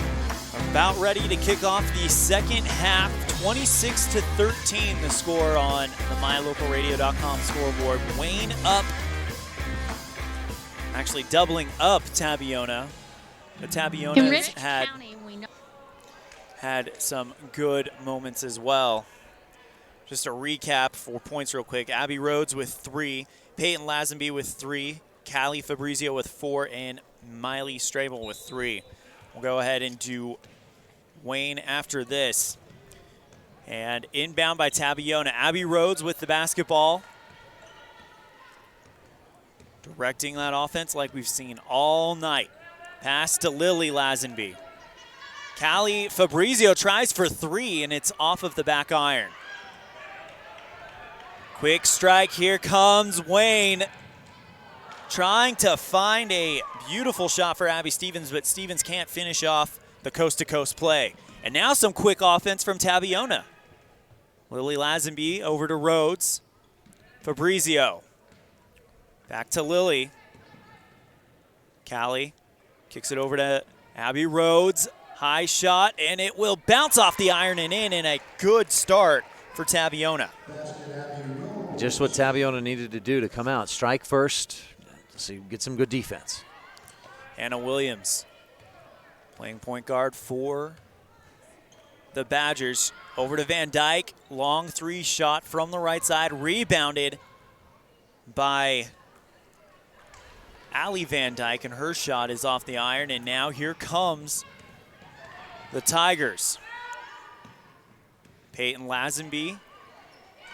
about ready to kick off the second half. 26-13 the score on the mylocalradio.com scoreboard. Wayne up, actually doubling up Tabiona. The Tabionas had some good moments as well. Just a recap for points real quick. Abby Rhodes with 3, Peyton Lazenby with 3, Callie Fabrizio with 4, and Miley Strabel with 3. We'll go ahead and do Wayne after this. And inbound by Tabiona. Abby Rhodes with the basketball. Directing that offense like we've seen all night. Pass to Lily Lazenby. Callie Fabrizio tries for 3, and it's off of the back iron. Quick strike, here comes Wayne. Trying to find a beautiful shot for Abby Stevens, but Stevens can't finish off the coast-to-coast play. And now some quick offense from Tabiona. Lily Lazenby over to Rhodes. Fabrizio. Back to Lily. Callie kicks it over to Abby Rhodes. High shot, and it will bounce off the iron and in, and a good start for Tabiona. Just what Tabiona needed to do to come out. Strike first. So you get some good defense. Anna Williams playing point guard for the Badgers. Over to Van Dyke. Long 3 shot from the right side. Rebounded by Allie Van Dyke, and her shot is off the iron. And now here comes the Tigers. Peyton Lazenby.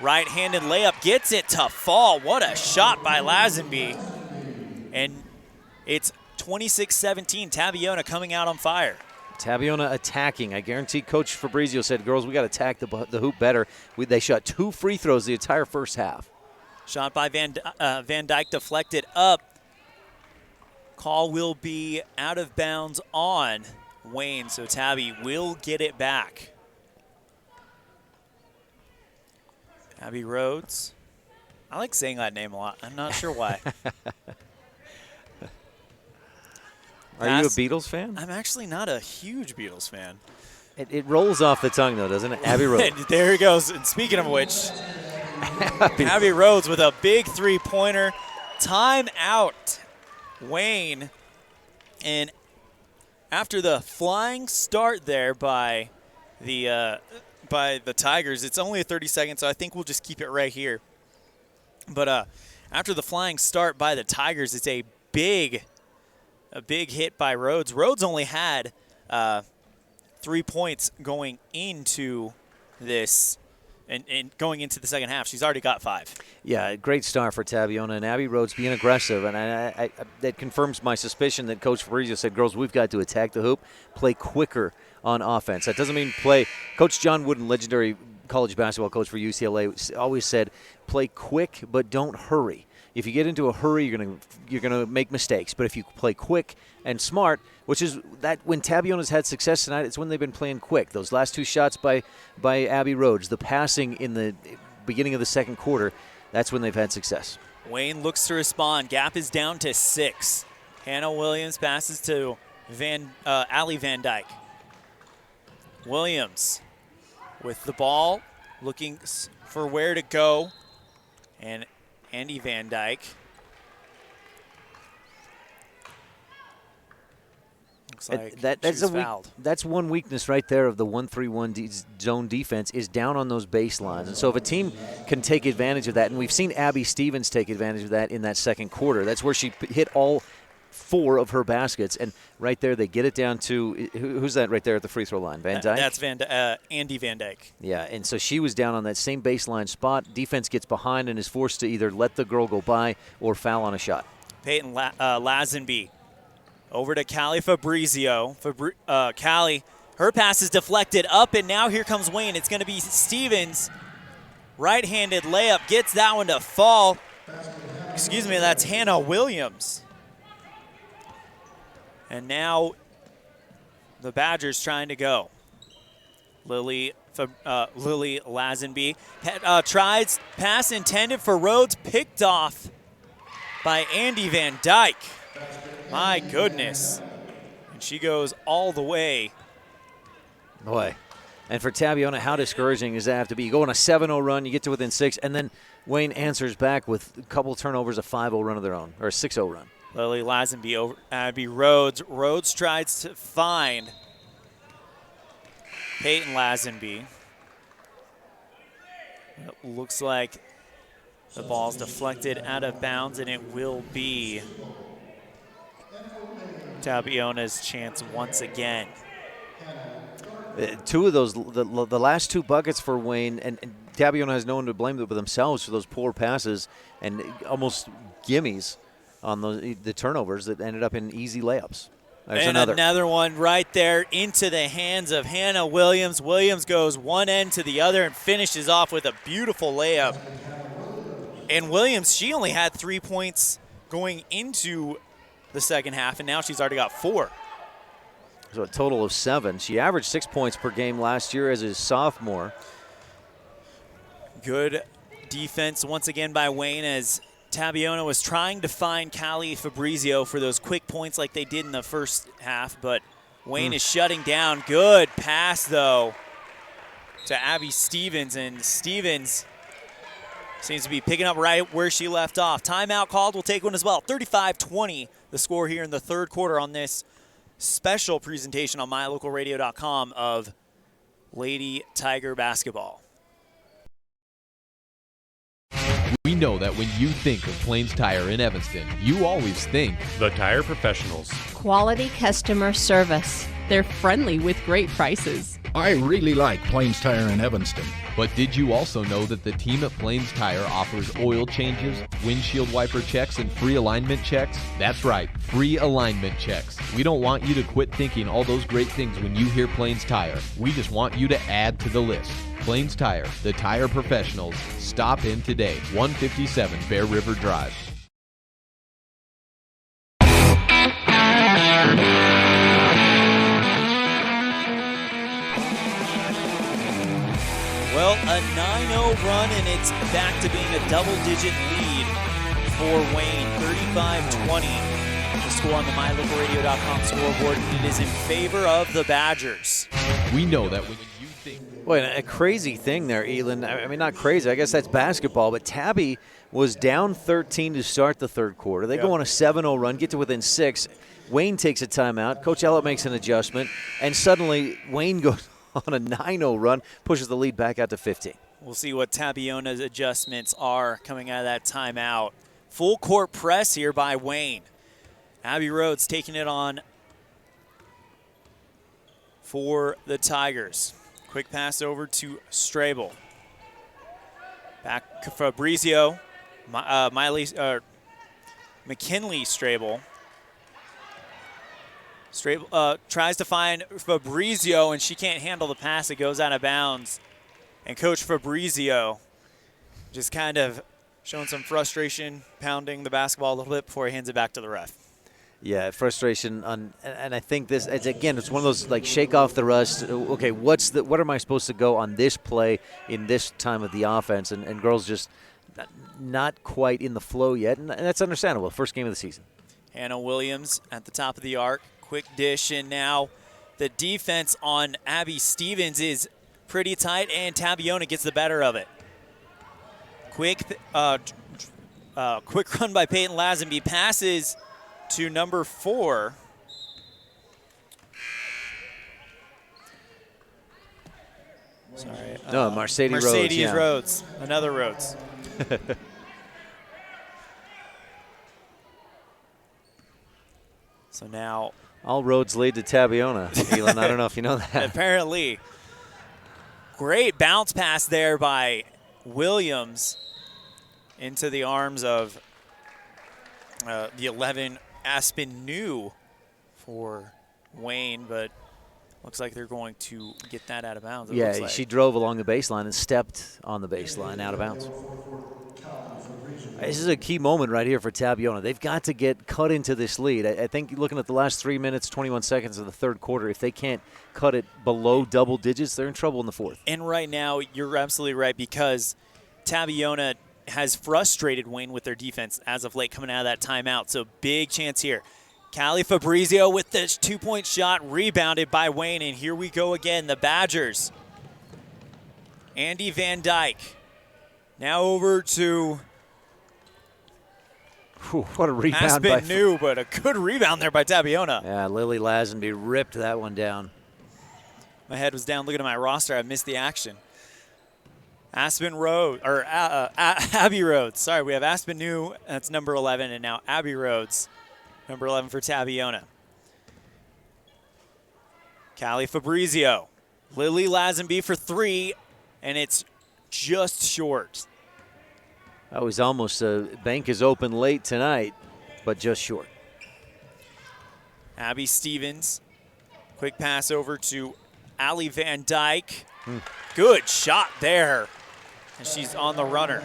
Right-handed layup, gets it to fall. What a shot by Lazenby. And it's 26-17, Tabiona coming out on fire. Tabiona attacking. I guarantee Coach Fabrizio said, girls, we got to attack the hoop better. They shot 2 free throws the entire first half. Shot by Van Dyke deflected up. Call will be out of bounds on Wayne, so Tabby will get it back. Abby Rhodes I like saying that name a lot. I'm not sure why. Are you a Beatles fan? I'm actually not a huge Beatles fan. It rolls off the tongue, though, doesn't it? Abbey Road. There he goes. And speaking of which, Abbey Rhodes with a big three-pointer. Time out, Wayne. And after the flying start there by the Tigers, it's only a 30 seconds, so I think we'll just keep it right here. But after the flying start by the Tigers, it's a big hit by Rhodes. Rhodes only had 3 points going into this and going into the second half. She's already got 5. Yeah, great start for Tabiona, and Abbey Rhodes being aggressive. And I that confirms my suspicion that Coach Fabrizio said, girls, we've got to attack the hoop, play quicker on offense. That doesn't mean play. Coach John Wooden, legendary college basketball coach for UCLA, always said, play quick but don't hurry. If you get into a hurry, you're gonna make mistakes. But if you play quick and smart, which is that when Tabiona's had success tonight, it's when they've been playing quick. Those last 2 shots by Abbey Rhodes, the passing in the beginning of the second quarter, that's when they've had success. Wayne looks to respond. Gap is down to 6. Hannah Williams passes to Allie Van Dyke. Williams with the ball, looking for where to go, and Andy Van Dyke. Looks like she's fouled. That's one weakness right there of the 1-3-1 zone defense is down on those baselines. And so if a team can take advantage of that, and we've seen Abby Stevens take advantage of that in that second quarter, that's where she hit all 4 of her baskets. And right there they get it down to, who's that right there at the free throw line? Van Dyke? That's Andy Van Dyke. Yeah, and so she was down on that same baseline spot. Defense gets behind and is forced to either let the girl go by or foul on a shot. Peyton Lazenby over to Callie Fabrizio. Callie, her pass is deflected up, and now here comes Wayne. It's going to be Stevens. Right-handed layup, gets that one to fall. Excuse me, that's Hannah Williams. And now the Badgers trying to go. Lily Lazenby tries, pass intended for Rhodes, picked off by Andy Van Dyke. My goodness. And she goes all the way. Boy. And for Tabiona, how discouraging does that have to be? You go on a 7-0 run, you get to within 6, and then Wayne answers back with a couple turnovers, a 5-0 run of their own, or a 6-0 run. Lily Lazenby over Abbey Rhodes. Rhodes tries to find Peyton Lazenby. It looks like the ball's deflected out of bounds, and it will be Tabiona's chance once again. 2 of those, the last 2 buckets for Wayne, and Tabiona has no one to blame but themselves for those poor passes and almost gimmies on the turnovers that ended up in easy layups. There's and another one right there into the hands of Hannah Williams. Williams goes one end to the other and finishes off with a beautiful layup. And Williams, she only had 3 points going into the second half, and now she's already got 4. So a total of 7. She averaged 6 points per game last year as a sophomore. Good defense once again by Wayne as Tabiona was trying to find Callie Fabrizio for those quick points like they did in the first half, but Wayne is shutting down. Good pass, though, to Abby Stevens, and Stevens seems to be picking up right where she left off. Timeout called. We'll take one as well. 35-20, the score here in the third quarter on this special presentation on mylocalradio.com of Lady Tiger basketball. We know that when you think of Plains Tire in Evanston, you always think the Tire Professionals. Quality customer service. They're friendly with great prices. I really like Plains Tire in Evanston. But did you also know that the team at Plains Tire offers oil changes, windshield wiper checks, and free alignment checks? That's right, free alignment checks. We don't want you to quit thinking all those great things when you hear Plains Tire. We just want you to add to the list. Plains Tire, the tire professionals. Stop in today, 157 Bear River Drive. Well, A 9-0 run, and it's back to being a double-digit lead for Wayne, 35-20. The score on the MyLocalRadio.com scoreboard, and it is in favor of the Badgers. We know that when you think... Well, a crazy thing there, Elin. I mean, not crazy. I guess that's basketball, but Tabby was down 13 to start the third quarter. They go on a 7-0 run, get to within 6. Wayne takes a timeout. Coach Ellett makes an adjustment, and suddenly Wayne goes on a 9-0 run, pushes the lead back out to 15. We'll see what Tabiona's adjustments are coming out of that timeout. Full court press here by Wayne. Abby Rhodes taking it on for the Tigers. Quick pass over to Strable. Back Fabrizio. McKinley Strable. Strable tries to find Fabrizio, and she can't handle the pass. It goes out of bounds. And Coach Fabrizio just kind of showing some frustration, pounding the basketball a little bit before he hands it back to the ref. Yeah, frustration and I think this, it's one of those like shake off the rust. Okay, what am I supposed to go on this play in this time of the offense? And girls just not quite in the flow yet, and that's understandable. First game of the season. Hannah Williams at the top of the arc, quick dish, and now the defense on Abby Stevens is pretty tight, and Tabiona gets the better of it. Quick run by Peyton Lazenby, passes to number 4. Sorry. No, Mercedes Rhodes. Yeah. Rhodes. Another Rhodes. So now. All roads lead to Tabiona, Elin. I don't know if you know that. Apparently. Great bounce pass there by Williams into the arms of the 11 Aspen New for Wayne, but looks like they're going to get that out of bounds. Yeah, she drove along the baseline and stepped on the baseline out of bounds. This is a key moment right here for Tabiona. They've got to get cut into this lead. I think looking at the last 3 minutes, 21 seconds of the third quarter, if they can't cut it below double digits, they're in trouble in the fourth. And right now, you're absolutely right, because Tabiona has frustrated Wayne with their defense as of late coming out of that timeout. So big chance here. Callie Fabrizio with this 2-point shot, rebounded by Wayne, and here we go again, the Badgers. Andy Van Dyke. Now over to what a rebound Aspen New, but a good rebound there by Tabiona. Yeah, Lily Lazenby ripped that one down. My head was down looking at my roster. I missed the action. Aspen Road, or Abby Rhodes. Sorry, we have Aspen New, that's number 11, and now Abby Rhodes, number 11 for Tabiona. Callie Fabrizio. Lily Lazenby for 3, and it's just short. That was almost bank is open late tonight, but just short. Abby Stevens. Quick pass over to Allie Van Dyke. Good shot there. And she's on the runner.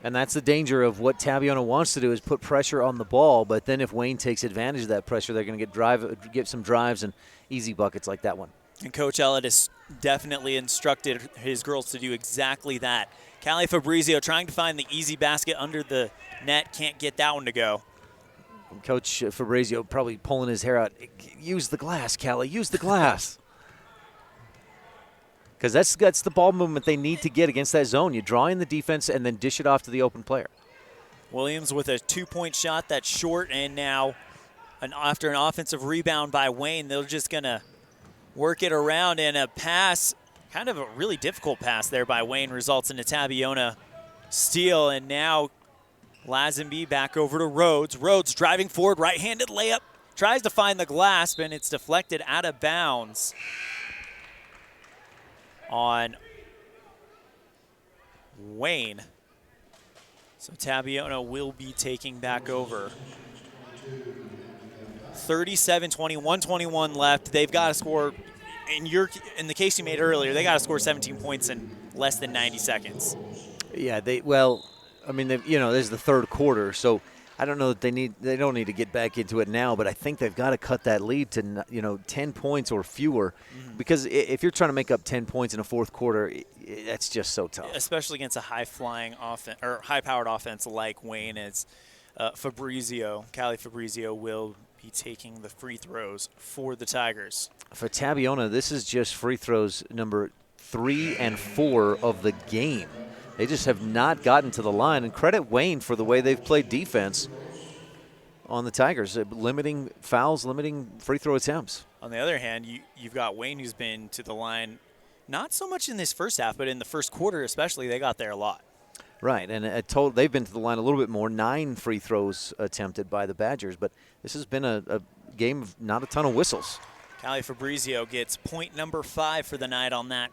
And that's the danger of what Tabiona wants to do, is put pressure on the ball, but then if Wayne takes advantage of that pressure, they're going to get some drives and easy buckets like that one. And Coach Ellett has definitely instructed his girls to do exactly that. Callie Fabrizio trying to find the easy basket under the net, can't get that one to go. Coach Fabrizio probably pulling his hair out. Use the glass, Callie, use the glass. Because that's the ball movement they need to get against that zone. You draw in the defense and then dish it off to the open player. Williams with a 2-point shot that's short, and now after an offensive rebound by Wayne, they're just going to work it around, and a pass, kind of a really difficult pass there by Wayne, results in a Tabiona steal, and now Lazenby back over to Rhodes. Rhodes driving forward, right-handed layup, tries to find the glass, and it's deflected out of bounds on Wayne. So Tabiona will be taking back over. 37-20, 1:21 left. They've got to score, in the case you made earlier, they got to score 17 points in less than 90 seconds. Yeah, this is the third quarter, so I don't know that they don't need to get back into it now, but I think they've got to cut that lead to 10 points or fewer, because if you're trying to make up 10 points in a fourth quarter, that's just so tough. Especially against a high-flying offense or high-powered offense like Wayne, as Callie Fabrizio will be taking the free throws for the Tigers. For Tabiona, this is just free throws number 3 and 4 of the game. They just have not gotten to the line, and credit Wayne for the way they've played defense on the Tigers, limiting fouls, limiting free throw attempts. On the other hand, you've got Wayne, who's been to the line not so much in this first half, but in the first quarter especially. They got there a lot. Right, and they've been to the line a little bit more, 9 free throws attempted by the Badgers, but this has been a game of not a ton of whistles. Callie Fabrizio gets point number 5 for the night on that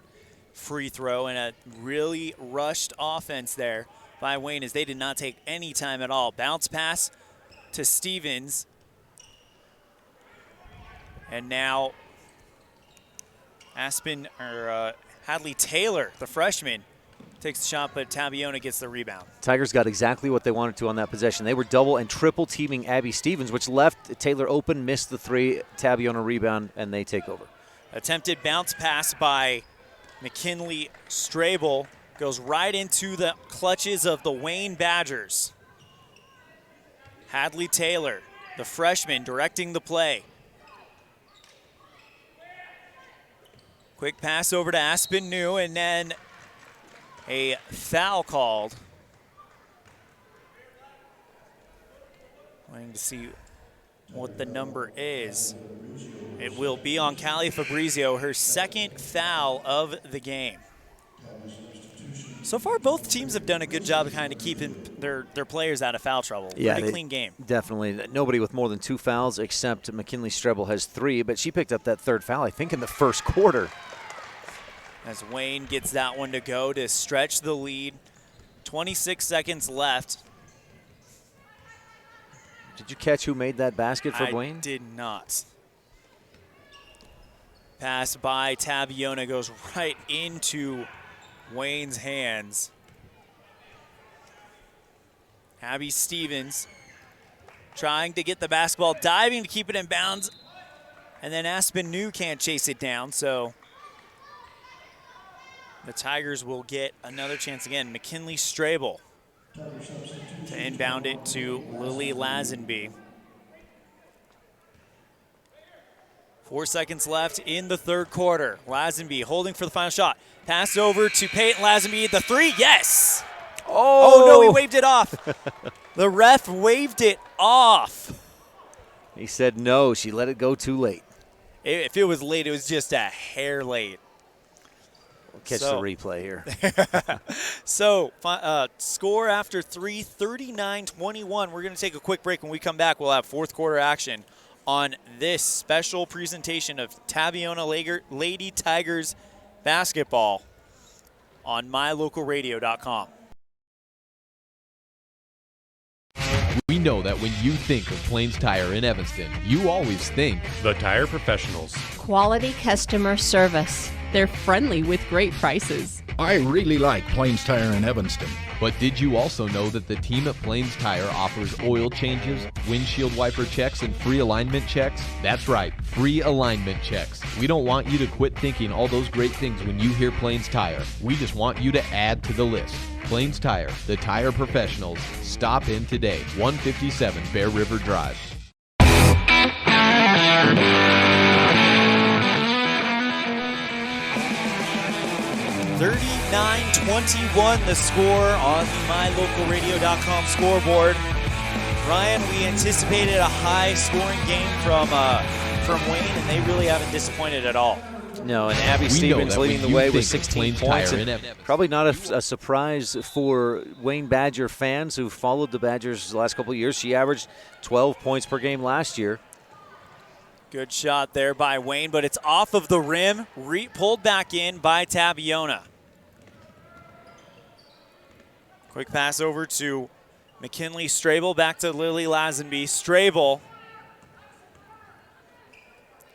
free throw, and a really rushed offense there by Wayne, as they did not take any time at all. Bounce pass to Stevens. And now Hadley Taylor, the freshman, takes the shot, but Tabiona gets the rebound. Tigers got exactly what they wanted to on that possession. They were double and triple teaming Abby Stevens, which left Taylor open, missed the 3, Tabiona rebound, and they take over. Attempted bounce pass by McKinley Strable goes right into the clutches of the Wayne Badgers. Hadley Taylor, the freshman, directing the play. Quick pass over to Aspen New, and then a foul called. Waiting to see what the number is. It will be on Callie Fabrizio, her second foul of the game. So far, both teams have done a good job of kind of keeping their players out of foul trouble. Yeah, pretty clean game. Definitely. Nobody with more than 2 fouls except McKinley Strebel has 3, but she picked up that 3rd foul, I think, in the first quarter. As Wayne gets that one to go to stretch the lead. 26 seconds left. Did you catch who made that basket for Wayne? I did not. Pass by Tabiona goes right into Wayne's hands. Abby Stevens trying to get the basketball, diving to keep it in bounds, and then Aspen New can't chase it down, so the Tigers will get another chance again. McKinley Strable to inbound it to Lily Lazenby. 4 seconds left in the third quarter. Lazenby holding for the final shot. Pass over to Peyton Lazenby. The 3, yes! Oh no, he waved it off. The ref waved it off. He said no, she let it go too late. If it was late, it was just a hair late. We'll catch the replay here. So, score after 3, 39-21. We're going to take a quick break. When we come back, we'll have fourth quarter action on this special presentation of Tabiona Lady Tigers basketball on mylocalradio.com. We know that when you think of Plains Tire in Evanston, you always think the Tire Professionals. Quality customer service. They're friendly with great prices. I really like Plains Tire in Evanston. But did you also know that the team at Plains Tire offers oil changes, windshield wiper checks, and free alignment checks? That's right, free alignment checks. We don't want you to quit thinking all those great things when you hear Plains Tire. We just want you to add to the list. Plains Tire, the tire professionals. Stop in today, 157 Bear River Drive. 39-21 the score on the mylocalradio.com scoreboard. Ryan, we anticipated a high-scoring game from Wayne, and they really haven't disappointed at all. No, and Abby Stevens leading the way with 16 points. Probably not a surprise for Wayne Badger fans who followed the Badgers the last couple of years. She averaged 12 points per game last year. Good shot there by Wayne, but it's off of the rim, pulled back in by Tabiona. Quick pass over to McKinley Strable, back to Lily Lazenby. Strable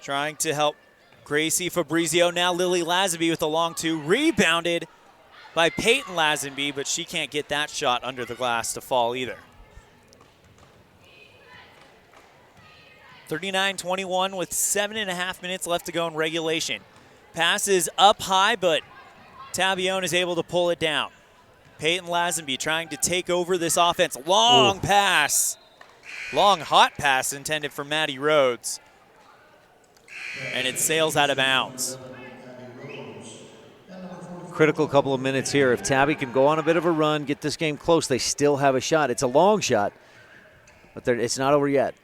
trying to help Gracie Fabrizio. Now Lily Lazenby with a long 2, rebounded by Peyton Lazenby, but she can't get that shot under the glass to fall either. 39-21 with 7.5 minutes left to go in regulation. Passes up high, but Tabiona is able to pull it down. Peyton Lazenby trying to take over this offense. Long pass. Long hot pass intended for Maddie Rhodes. And it sails out of bounds. Critical couple of minutes here. If Tabby can go on a bit of a run, get this game close, they still have a shot. It's a long shot, but it's not over yet.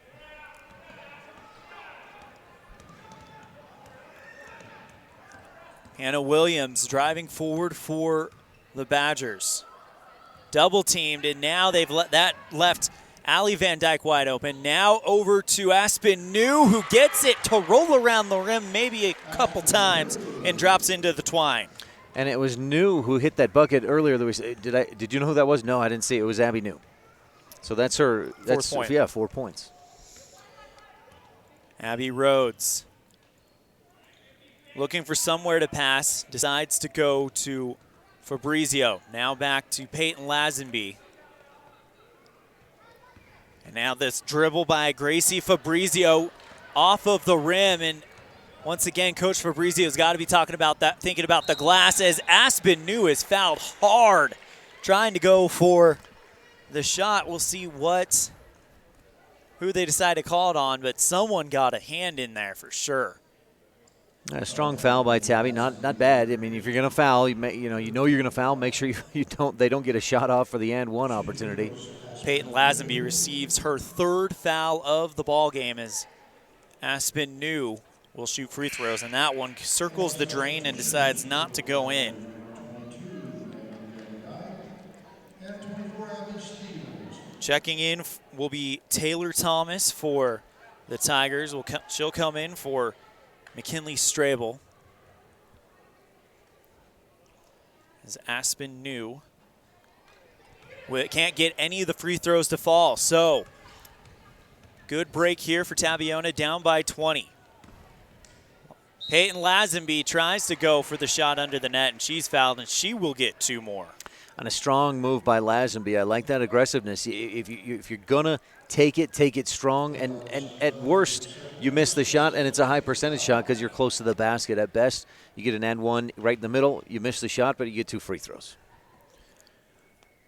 Hannah Williams driving forward for the Badgers. Double teamed, and now they've left Allie Van Dyke wide open. Now over to Aspen New, who gets it to roll around the rim maybe a couple times and drops into the twine. And it was New who hit that bucket earlier. Did you know who that was? No, I didn't see it. It was Abby New. So that's her. Fourth point. Yeah, 4 points. Abby Rhodes looking for somewhere to pass, decides to go to Fabrizio. Now back to Peyton Lazenby. And now this dribble by Gracie Fabrizio off of the rim. And once again, Coach Fabrizio's got to be talking about that, thinking about the glass, as Aspen New is fouled hard, trying to go for the shot. We'll see who they decide to call it on, but someone got a hand in there for sure. A strong foul by Tabby, not bad. I mean, if you're going to foul, you know you're going to foul. Make sure they don't get a shot off for the and one opportunity. Peyton Lazenby receives her third foul of the ball game as Aspen New will shoot free throws, and that one circles the drain and decides not to go in. Checking in will be Taylor Thomas for the Tigers. She'll come in for McKinley Strabel. As Aspen New can't get any of the free throws to fall. So good break here for Tabiona, down by 20. Peyton Lazenby tries to go for the shot under the net, and she's fouled, and she will get 2 more. On a strong move by Lazenby. I like that aggressiveness. If you're going to take it strong, and at worst, you miss the shot, and it's a high percentage shot because you're close to the basket. At best, you get an and one right in the middle. You miss the shot, but you get 2 free throws.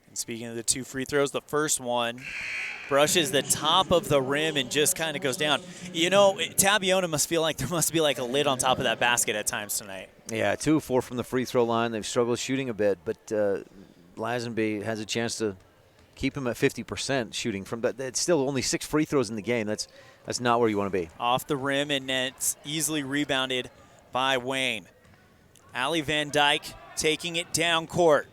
And speaking of the 2 free throws, the first one brushes the top of the rim and just kind of goes down. You know, Tabiona must feel like there must be like a lid on top of that basket at times tonight. Yeah, 2 of 4 from the free throw line. They've struggled shooting a bit, but Lazenby has a chance to keep him at 50% shooting from that. It's still only 6 free throws in the game. That's not where you want to be. Off the rim, and it's easily rebounded by Wayne. Allie Van Dyke taking it down court.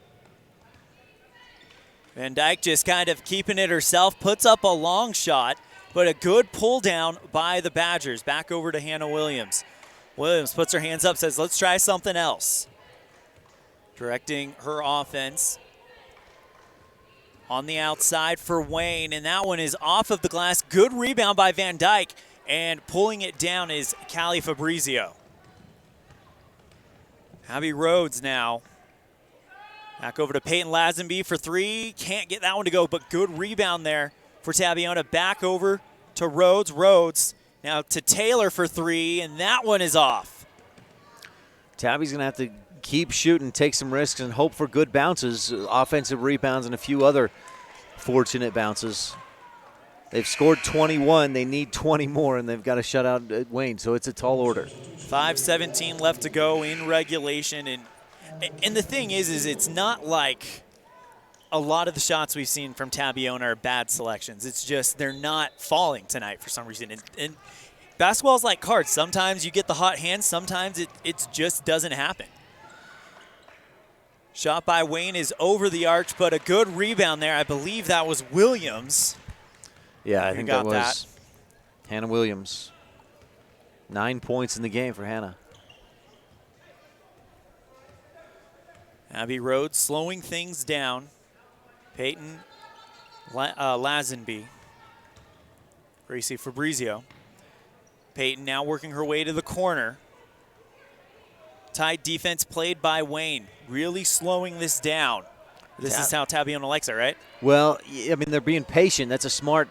Van Dyke just kind of keeping it herself, puts up a long shot, but a good pull down by the Badgers. Back over to Hannah Williams. Williams puts her hands up, says, let's try something else. Directing her offense on the outside for Wayne, and that one is off of the glass. Good rebound by Van Dyke, and pulling it down is Callie Fabrizio. Abby Rhodes now. Back over to Peyton Lazenby for 3. Can't get that one to go, but good rebound there for Tabiona. Back over to Rhodes. Rhodes now to Taylor for 3, and that one is off. Tabby's going to have to keep shooting, take some risks, and hope for good bounces, offensive rebounds, and a few other fortunate bounces. They've scored 21. They need 20 more, and they've got to shut out Wayne, so it's a tall order. 5:17 left to go in regulation, and the thing is it's not like a lot of the shots we've seen from Tabiona are bad selections. It's just they're not falling tonight for some reason. And basketball's like cards. Sometimes you get the hot hand. Sometimes it just doesn't happen. Shot by Wayne is over the arch, but a good rebound there. I believe that was Williams. Yeah, I think that was Hannah Williams. 9 points in the game for Hannah. Abby Rhodes slowing things down. Peyton Lazenby. Gracie Fabrizio. Peyton now working her way to the corner. Tight defense played by Wayne. Really slowing this down. This is how Tabiona likes it, right? Well, I mean, they're being patient. That's a smart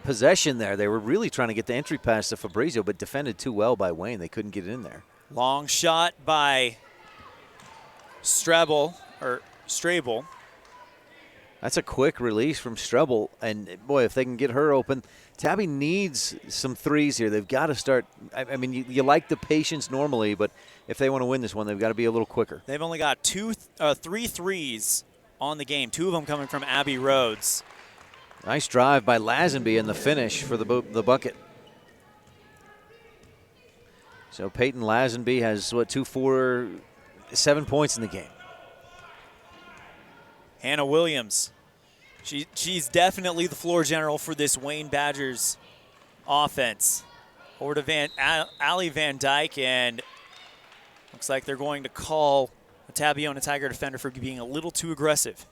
possession there. They were really trying to get the entry pass to Fabrizio, but defended too well by Wayne. They couldn't get it in there. Long shot by Strable. That's a quick release from Strable, and boy, if they can get her open, Tabby needs some threes here. They've got to start. I mean, you like the patience normally, but if they want to win this one, they've got to be a little quicker. They've only got 3 threes on the game, 2 of them coming from Abby Rhodes. Nice drive by Lazenby in the finish for the bucket. So Peyton Lazenby has, 7 points in the game. Hannah Williams, she's definitely the floor general for this Wayne Badgers offense. Over to Allie Van Dyke, and looks like they're going to call a Tabiona Tiger defender for being a little too aggressive.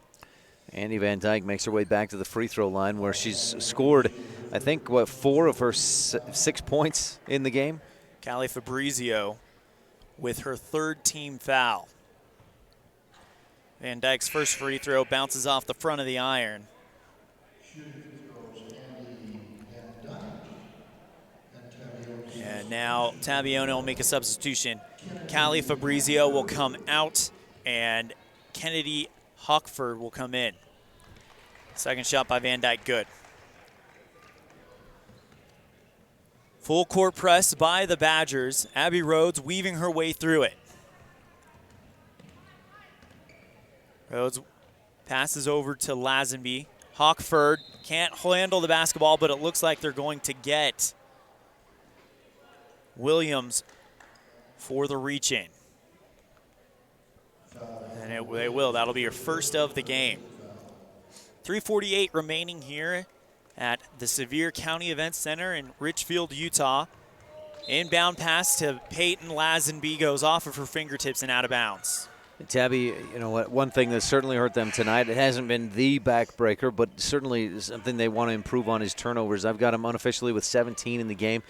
Andy Van Dyke makes her way back to the free throw line where she's scored, I think, 4 of her 6 points in the game. Callie Fabrizio with her 3rd team foul. Van Dyke's first free throw bounces off the front of the iron. And now Tabiona will make a substitution. Callie Fabrizio will come out, and Kennedy Hockford will come in. Second shot by Van Dyke, good. Full court press by the Badgers. Abby Rhodes weaving her way through it. Rhodes passes over to Lazenby. Hockford can't handle the basketball, but it looks like they're going to get Williams for the reach-in. And they will. That'll be your first of the game. 3:48 remaining here at the Sevier County Event Center in Richfield, Utah. Inbound pass to Peyton Lazenby goes off of her fingertips and out of bounds. Tabby, you know what? One thing that certainly hurt them tonight, it hasn't been the backbreaker, but certainly something they want to improve on is turnovers. I've got them unofficially with 17 in the game.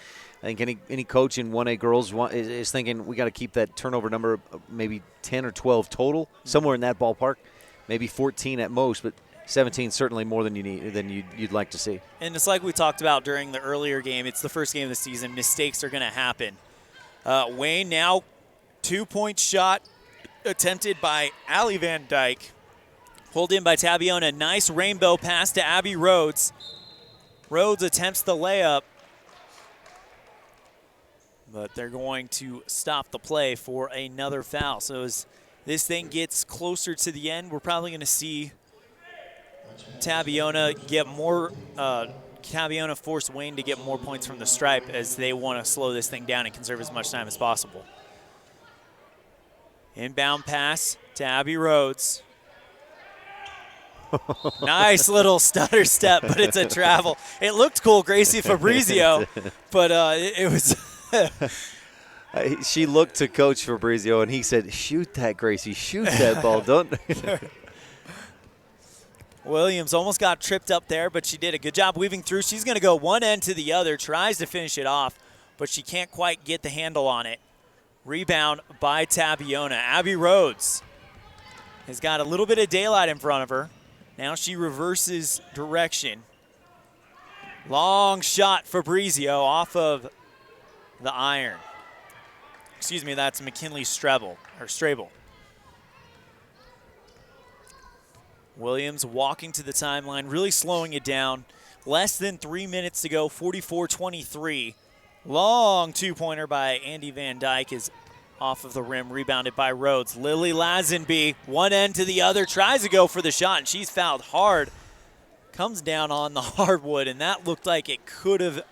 I think any coach in 1A girls is thinking we got to keep that turnover number maybe 10 or 12 total, somewhere in that ballpark, maybe 14 at most, but 17 certainly more than you'd like to see. And it's like we talked about during the earlier game. It's the first game of the season. Mistakes are going to happen. Wayne now 2-point shot attempted by Allie Van Dyke. Pulled in by Tabiona. Nice rainbow pass to Abby Rhodes. Rhodes attempts the layup, but they're going to stop the play for another foul. So as this thing gets closer to the end, we're probably going to see Tabiona Tabiona force Wayne to get more points from the stripe as they want to slow this thing down and conserve as much time as possible. Inbound pass to Abby Rhodes. Nice little stutter step, but it's a travel. It looked cool, Gracie Fabrizio, but it was... She looked to Coach Fabrizio, and he said, shoot that, Gracie, shoot that ball. Don't. Williams almost got tripped up there, but she did a good job weaving through. She's going to go one end to the other, tries to finish it off, but she can't quite get the handle on it. Rebound by Tabiona. Abby Rhodes has got a little bit of daylight in front of her. Now she reverses direction. Long shot, Fabrizio off of the iron. Excuse me, that's McKinley Strable. Williams walking to the timeline, really slowing it down. Less than 3 minutes to go, 44-23. Long two-pointer by Andy Van Dyke is off of the rim, rebounded by Rhodes. Lily Lazenby, one end to the other, tries to go for the shot, and she's fouled hard. Comes down on the hardwood, and that looked like it could have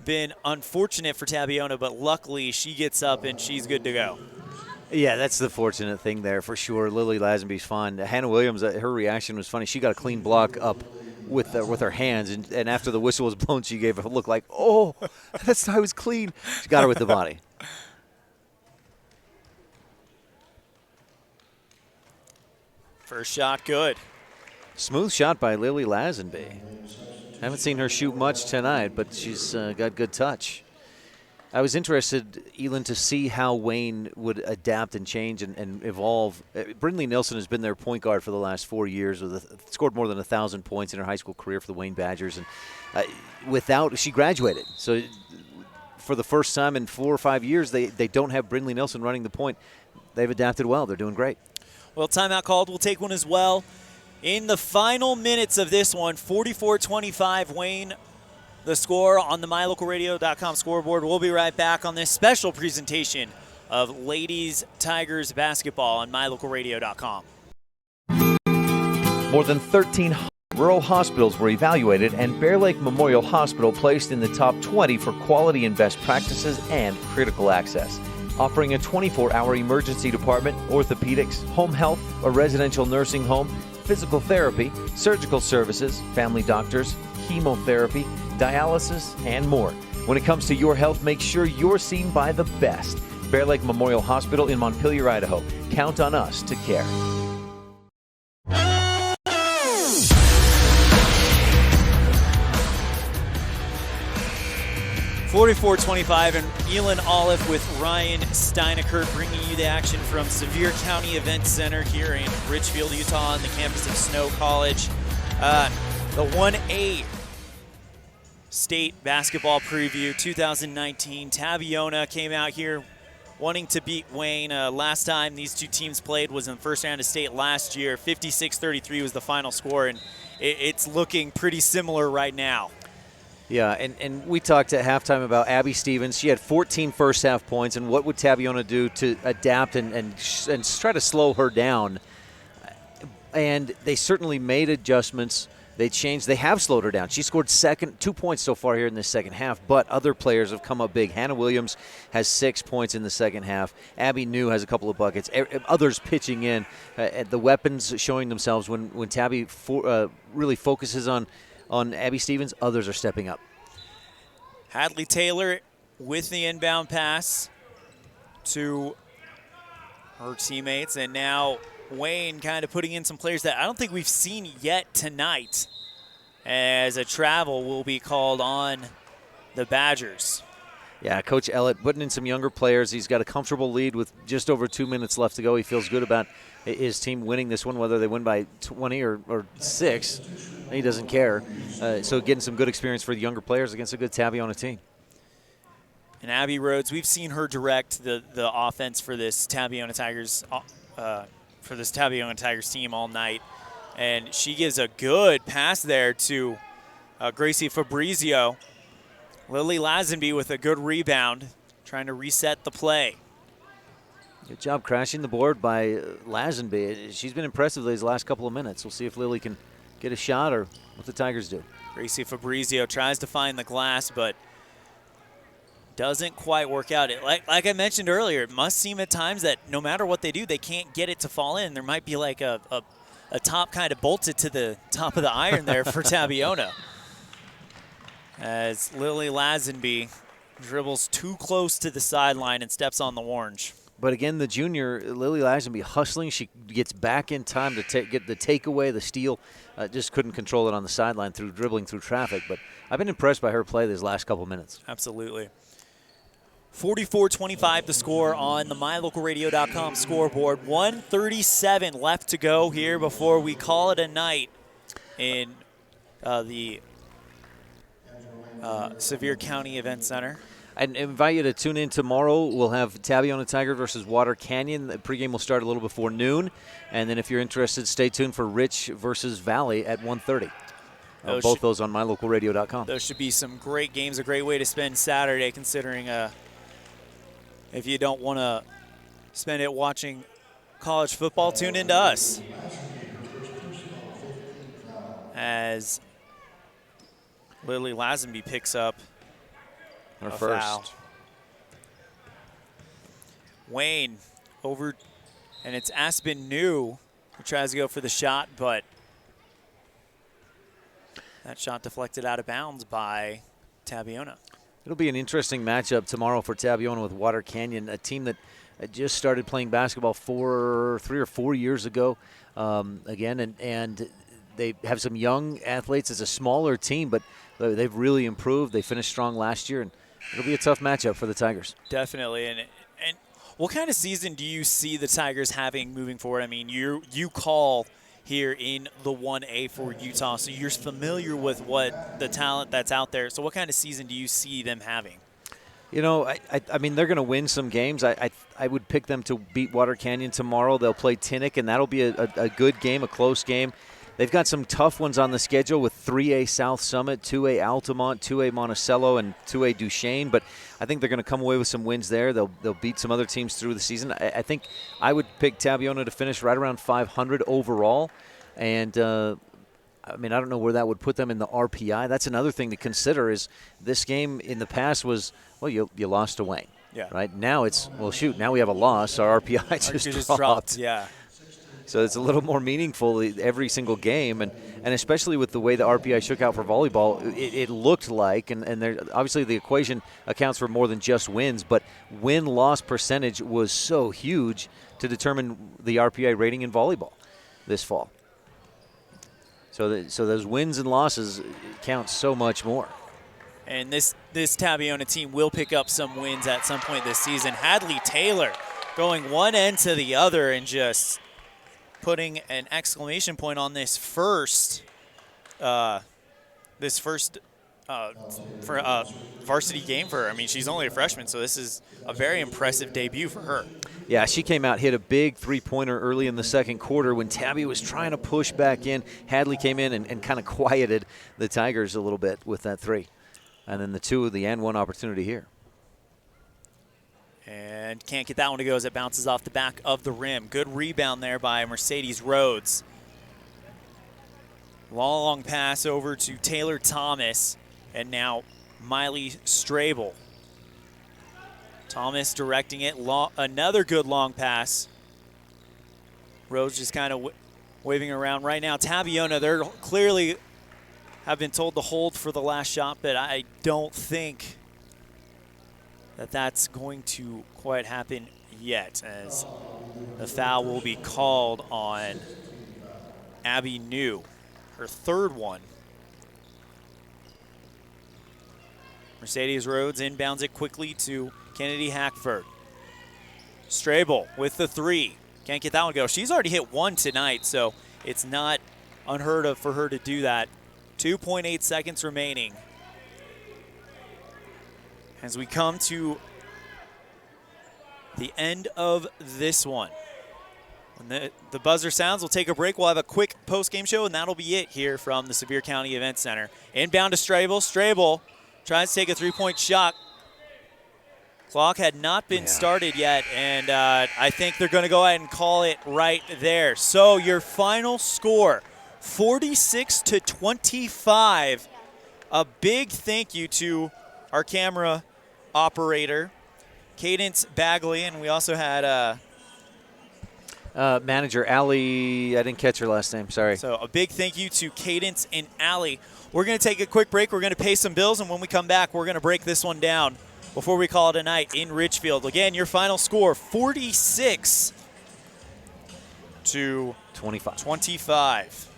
been unfortunate for Tabiona, but luckily she gets up and she's good to go. Yeah, that's the fortunate thing there for sure. Lily Lazenby's fine. Hannah Williams, her reaction was funny. She got a clean block up with her hands, and after the whistle was blown, she gave a look like, oh, I was clean. She got her with the body. First shot good. Smooth shot by Lily Lazenby. Haven't seen her shoot much tonight, but she's got good touch. I was interested, Elin, to see how Wayne would adapt and change and evolve. Brindley Nilsson has been their point guard for the last 4 years, scored more than 1,000 points in her high school career for the Wayne Badgers. And she graduated. So for the first time in 4 or 5 years, they don't have Brindley Nilsson running the point. They've adapted well. They're doing great. Well, timeout called. We'll take one as well. In the final minutes of this one, 44-25, Wayne, the score on the MyLocalRadio.com scoreboard. We'll be right back on this special presentation of Ladies Tigers basketball on MyLocalRadio.com. More than 1,300 rural hospitals were evaluated, and Bear Lake Memorial Hospital placed in the top 20 for quality and best practices and critical access. Offering a 24-hour emergency department, orthopedics, home health, a residential nursing home, physical therapy, surgical services, family doctors, chemotherapy, dialysis, and more. When it comes to your health, make sure you're seen by the best. Bear Lake Memorial Hospital in Montpelier, Idaho. Count on us to care. 44-25, and ELAN OLLIFF with Ryan Steinekert bringing you the action from Sevier County Event Center here in Richfield, Utah, on the campus of Snow College. The 1A state basketball preview 2019. Tabiona came out here wanting to beat Wayne. Last time these two teams played was in the first round of state last year. 56-33 was the final score, and it's looking pretty similar right now. Yeah, and we talked at halftime about Abby Stevens. She had 14 first-half points, and what would Tabiona do to adapt and try to slow her down? And they certainly made adjustments. They changed. They have slowed her down. She scored 2 points so far here in this second half, but other players have come up big. Hannah Williams has 6 points in the second half. Abby New has a couple of buckets. Others pitching in. The weapons showing themselves when Tabby really focuses on Abby Stevens. Others are stepping up. Hadley Taylor with the inbound pass to her teammates, and now Wayne kind of putting in some players that I don't think we've seen yet tonight, as a travel will be called on the Badgers. Yeah, Coach Ellett putting in some younger players. He's got a comfortable lead with just over 2 minutes left to go. He feels good about his team winning this one, whether they win by 20 or 6. He doesn't care. So getting some good experience for the younger players against a good Tabiona team. And Abby Rhodes, we've seen her direct the offense for this Tabiona Tigers team all night, and she gives a good pass there to Gracie Fabrizio. Lily Lazenby with a good rebound, trying to reset the play. Good job crashing the board by Lazenby. She's been impressive these last couple of minutes. We'll see if Lily can get a shot or what the Tigers do. Gracie Fabrizio tries to find the glass, but doesn't quite work out. Like I mentioned earlier, it must seem at times that no matter what they do, they can't get it to fall in. There might be like a top kind of bolted to the top of the iron there for Tabiona. As Lily Lazenby dribbles too close to the sideline and steps on the orange. But again, the junior, Lily Lazenby, hustling. She gets back in time to get the takeaway, the steal. Just couldn't control it on the sideline through dribbling through traffic. But I've been impressed by her play these last couple minutes. Absolutely. 44-25 the score on the MyLocalRadio.com scoreboard. 1:37 left to go here before we call it a night in the Sevier County Event Center. I invite you to tune in tomorrow. We'll have Tabiona Tiger versus Water Canyon. The pregame will start a little before noon. And then if you're interested, stay tuned for Rich versus Valley at 1:30. Both those on MyLocalRadio.com. Those should be some great games, a great way to spend Saturday, considering if you don't want to spend it watching college football, tune into us. As Lily Lazenby picks up her a first foul. Wayne over, and it's Aspen New who tries to go for the shot, but that shot deflected out of bounds by Tabiona. It'll be an interesting matchup tomorrow for Tabiona with Water Canyon, a team that just started playing basketball 3 or 4 years ago again, and they have some young athletes. It's a smaller team, but they've really improved. They finished strong last year, and It'll be a tough matchup for the Tigers. Definitely. And what kind of season do you see the Tigers having moving forward? I mean, you call here in the 1A for Utah, so you're familiar with what the talent that's out there. So what kind of season do you see them having? You know, I mean, they're going to win some games. I would pick them to beat Water Canyon tomorrow. They'll play Tinnick, and that'll be a good game, a close game. They've got some tough ones on the schedule with 3A South Summit, 2A Altamont, 2A Monticello, and 2A Duchesne. But I think they're going to come away with some wins there. They'll beat some other teams through the season. I think I would pick Tabiona to finish right around 500 overall. And, I mean, I don't know where that would put them in the RPI. That's another thing to consider is this game in the past was, well, you lost to Wayne. Yeah. Right? Now it's, well, shoot, now we have a loss. Our RPI just dropped. Yeah. So it's a little more meaningful every single game, and especially with the way the RPI shook out for volleyball, it looked like, and there, obviously the equation accounts for more than just wins, but win-loss percentage was so huge to determine the RPI rating in volleyball this fall. So those wins and losses count so much more. And this Tabiona team will pick up some wins at some point this season. Hadley Taylor going one end to the other and just putting an exclamation point on this first varsity game for her. I mean, she's only a freshman, so this is a very impressive debut for her. Yeah, she came out, hit a big three-pointer early in the second quarter when Tabby was trying to push back in. Hadley came in and kind of quieted the Tigers a little bit with that three. And then the and one opportunity here. And can't get that one to go as it bounces off the back of the rim. Good rebound there by Mercedes Rhodes. Long pass over to Taylor Thomas. And now Miley Strabel. Thomas directing it. Another good long pass. Rhodes just kind of waving around right now. Tabiona, they're clearly have been told to hold for the last shot, but I don't think that's going to quite happen yet, as the foul will be called on Abby New, her third one. Mercedes Rhodes inbounds it quickly to Kennedy Hackford. Strabel with the three. Can't get that one to go. She's already hit one tonight, so it's not unheard of for her to do that. 2.8 seconds remaining. As we come to the end of this one. When the buzzer sounds, we'll take a break. We'll have a quick post-game show, and that'll be it here from the Sevier County Event Center. Inbound to Strabel. Strabel tries to take a three-point shot. Clock had not been started yet, and I think they're going to go ahead and call it right there. So your final score, 46-25. A big thank you to our camera operator, Cadence Bagley, and we also had manager Allie. I didn't catch her last name, sorry. So a big thank you to Cadence and Allie. We're going to take a quick break. We're going to pay some bills, and when we come back, we're going to break this one down before we call it a night in Richfield. Again, your final score, 46-25.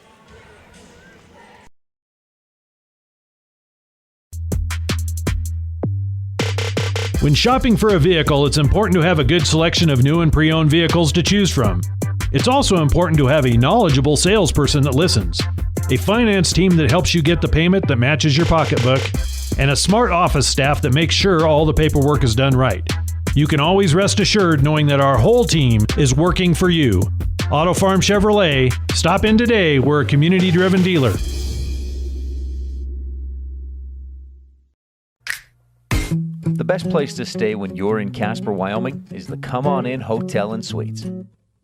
When shopping for a vehicle, it's important to have a good selection of new and pre-owned vehicles to choose from. It's also important to have a knowledgeable salesperson that listens, a finance team that helps you get the payment that matches your pocketbook, and a smart office staff that makes sure all the paperwork is done right. You can always rest assured knowing that our whole team is working for you. Auto Farm Chevrolet, stop in today. We're a community-driven dealer. The best place to stay when you're in Casper, Wyoming is the Come On In Hotel and Suites.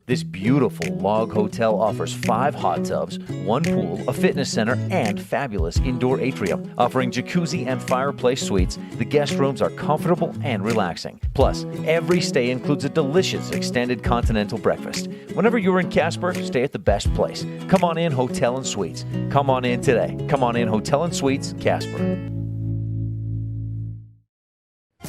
This beautiful log hotel offers 5 hot tubs, 1 pool, a fitness center, and fabulous indoor atrium. Offering jacuzzi and fireplace suites, the guest rooms are comfortable and relaxing. Plus, every stay includes a delicious extended continental breakfast. Whenever you're in Casper, stay at the best place. Come On In Hotel and Suites. Come on in today. Come On In Hotel and Suites, Casper.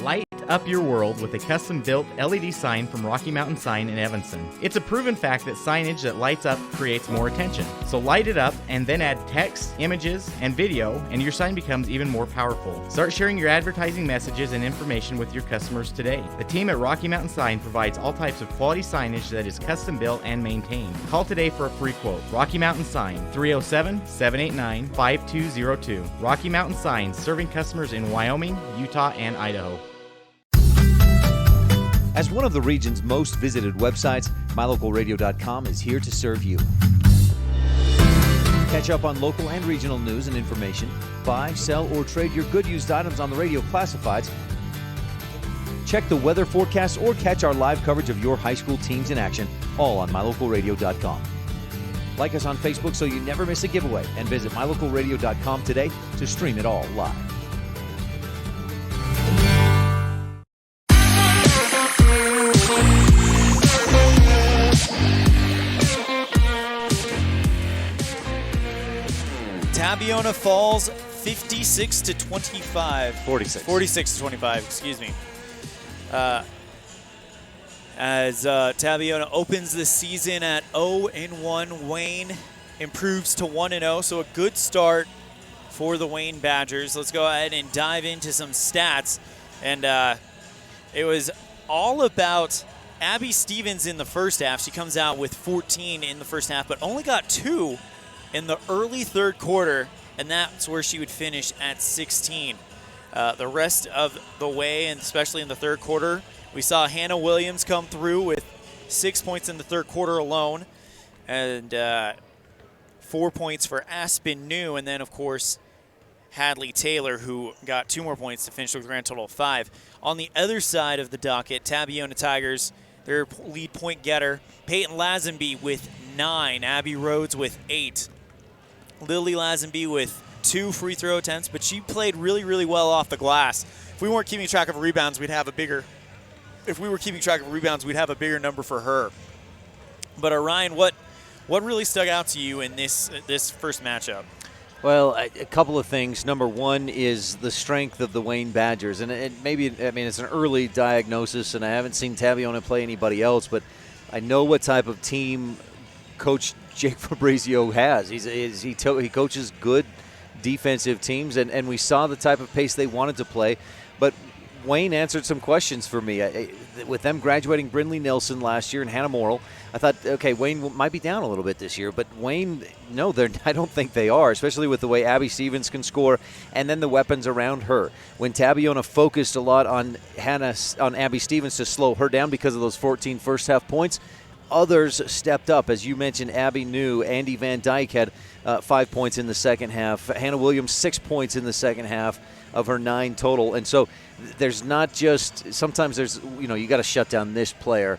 Light up your world with a custom-built LED sign from Rocky Mountain Sign in Evanston. It's a proven fact that signage that lights up creates more attention. So light it up and then add text, images, and video, and your sign becomes even more powerful. Start sharing your advertising messages and information with your customers today. The team at Rocky Mountain Sign provides all types of quality signage that is custom-built and maintained. Call today for a free quote. Rocky Mountain Sign, 307-789-5202. Rocky Mountain Sign, serving customers in Wyoming, Utah, and Idaho. As one of the region's most visited websites, MyLocalRadio.com is here to serve you. Catch up on local and regional news and information. Buy, sell, or trade your good used items on the radio classifieds. Check the weather forecast or catch our live coverage of your high school teams in action, all on MyLocalRadio.com. Like us on Facebook so you never miss a giveaway, and visit MyLocalRadio.com today to stream it all live. Tabiona falls 56-25. 46-25, excuse me. As Tabiona opens the season at 0-1, Wayne improves to 1-0, so a good start for the Wayne Badgers. Let's go ahead and dive into some stats. And it was all about Abby Stevens in the first half. She comes out with 14 in the first half, but only got 2 in the early third quarter, and that's where she would finish at 16. The rest of the way, and especially in the third quarter, we saw Hannah Williams come through with 6 points in the third quarter alone, and 4 points for Aspen New, and then, of course, Hadley Taylor, who got 2 more points to finish with a grand total of 5. On the other side of the docket, Tabiona Tigers, their lead point getter, Peyton Lazenby with 9, Abby Rhodes with 8. Lily Lazenby with 2 free throw attempts, but she played really, really well off the glass. If we weren't keeping track of rebounds, we'd have a bigger number for her. But Ryan, what really stuck out to you in this first matchup? Well, a couple of things. Number one is the strength of the Wayne Badgers. And it's an early diagnosis, and I haven't seen Tabiona play anybody else, but I know what type of team Coach Jake Fabrizio has. He coaches good defensive teams, and we saw the type of pace they wanted to play. But Wayne answered some questions for me. With them graduating Brindley Nelson last year and Hannah Morrill, I thought, okay, Wayne might be down a little bit this year. But Wayne, no, I don't think they are, especially with the way Abby Stevens can score and then the weapons around her. When Tabiona focused a lot on Abby Stevens to slow her down because of those 14 first-half points, others stepped up. As you mentioned, Abby New, Andy Van Dyke had 5 points in the second half. Hannah Williams, 6 points in the second half of her 9 total. And so there's not just – sometimes there's – you got to shut down this player.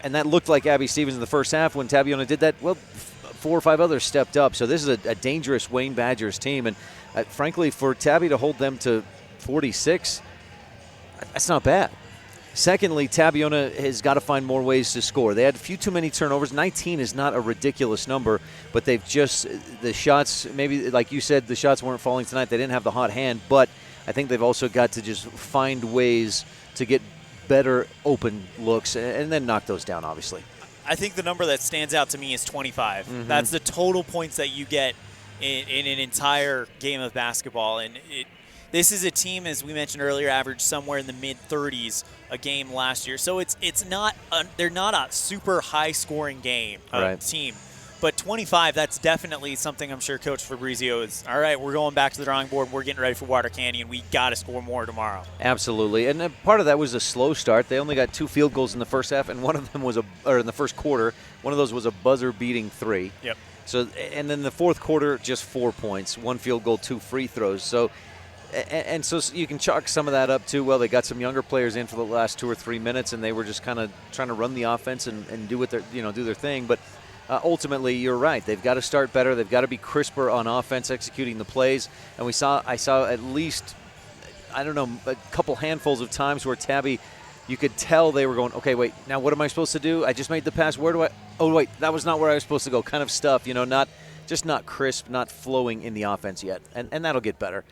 And that looked like Abby Stevens in the first half. When Tabiona did that, well, 4 or 5 others stepped up. So this is a dangerous Wayne Badgers team. And frankly, for Tabby to hold them to 46, that's not bad. Secondly, Tabiona has got to find more ways to score. They had a few too many turnovers. 19 is not a ridiculous number, but they've just – the shots, maybe like you said, the shots weren't falling tonight. They didn't have the hot hand, but I think they've also got to just find ways to get better open looks and then knock those down, obviously. I think the number that stands out to me is 25. Mm-hmm. That's the total points that you get in an entire game of basketball, and this is a team, as we mentioned earlier, averaged somewhere in the mid-30s a game last year. So it's not they're not a super high-scoring team. But 25, that's definitely something I'm sure Coach Fabrizio is, all right, we're going back to the drawing board. We're getting ready for Water Canyon. We got to score more tomorrow. Absolutely. And part of that was a slow start. They only got 2 field goals in the first half, and one of them was in the first quarter. One of those was a buzzer-beating 3. Yep. So, and then the fourth quarter, just 4 points, 1 field goal, 2 free throws. So you can chalk some of that up to, well, they got some younger players in for the last 2 or 3 minutes, and they were just kind of trying to run the offense and do their thing. But ultimately, you're right. They've got to start better. They've got to be crisper on offense, executing the plays. And I saw at least, a couple handfuls of times where Tabby, you could tell they were going, okay, wait, now what am I supposed to do? I just made the pass. Oh, wait, that was not where I was supposed to go, kind of stuff. Not crisp, not flowing in the offense yet. And that'll get better.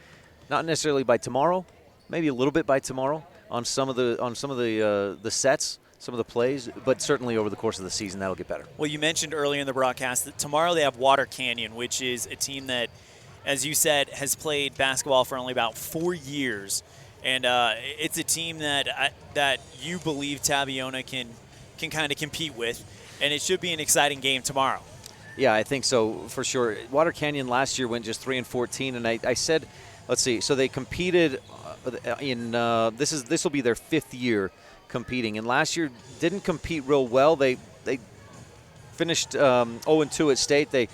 Not necessarily by tomorrow, maybe a little bit by tomorrow on some of the sets, some of the plays, but certainly over the course of the season that'll get better. Well, you mentioned earlier in the broadcast that tomorrow they have Water Canyon, which is a team that, as you said, has played basketball for only about 4 years, and it's a team that you believe Tabiona can kind of compete with, and it should be an exciting game tomorrow. Yeah, I think so for sure. Water Canyon last year went just 3-14, and I said, let's see, so they competed in this will be their 5th year competing, and last year didn't compete real well. They finished 0-2 at state. They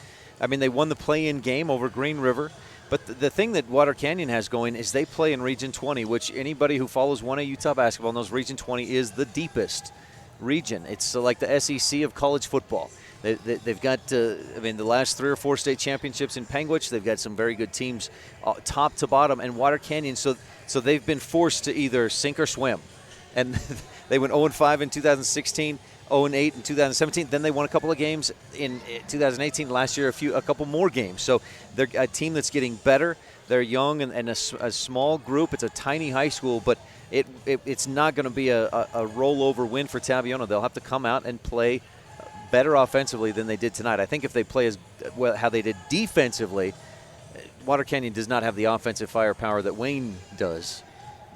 won the play-in game over Green River. But the thing that Water Canyon has going is they play in Region 20, which anybody who follows 1A Utah basketball knows Region 20 is the deepest region. It's like the SEC of college football. They've got, the last 3 or 4 state championships in Panguitch. They've got some very good teams top to bottom. And Water Canyon, so they've been forced to either sink or swim. And they went 0-5 in 2016, 0-8 in 2017. Then they won a couple of games in 2018. Last year, a couple more games. So they're a team that's getting better. They're young and a small group. It's a tiny high school, but it's not going to be a rollover win for Tabiona. They'll have to come out and play better offensively than they did tonight. I think if they play as well how they did defensively, Water Canyon does not have the offensive firepower that Wayne does.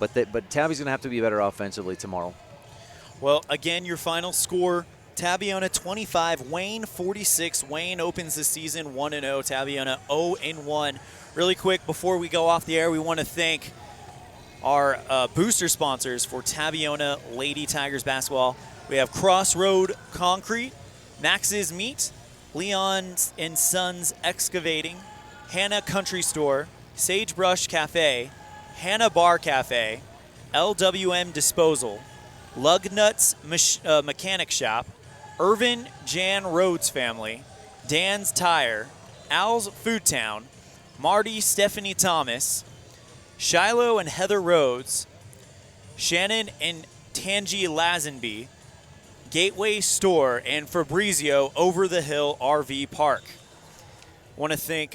But Tabby's going to have to be better offensively tomorrow. Well, again, your final score, Tabiona 25, Wayne 46. Wayne opens the season 1-0, Tabiona 0-1. Really quick, before we go off the air, we want to thank our booster sponsors for Tabiona Lady Tigers basketball. We have Crossroad Concrete, Max's Meat, Leon and Sons Excavating, Hannah Country Store, Sagebrush Cafe, Hannah Bar Cafe, LWM Disposal, Lugnuts Mechanic Shop, Irvin Jan Rhodes Family, Dan's Tire, Al's Food Town, Marty Stephanie Thomas, Shiloh and Heather Rhodes, Shannon and Tangi Lazenby, Gateway Store, and Fabrizio Over the Hill RV Park. Want to thank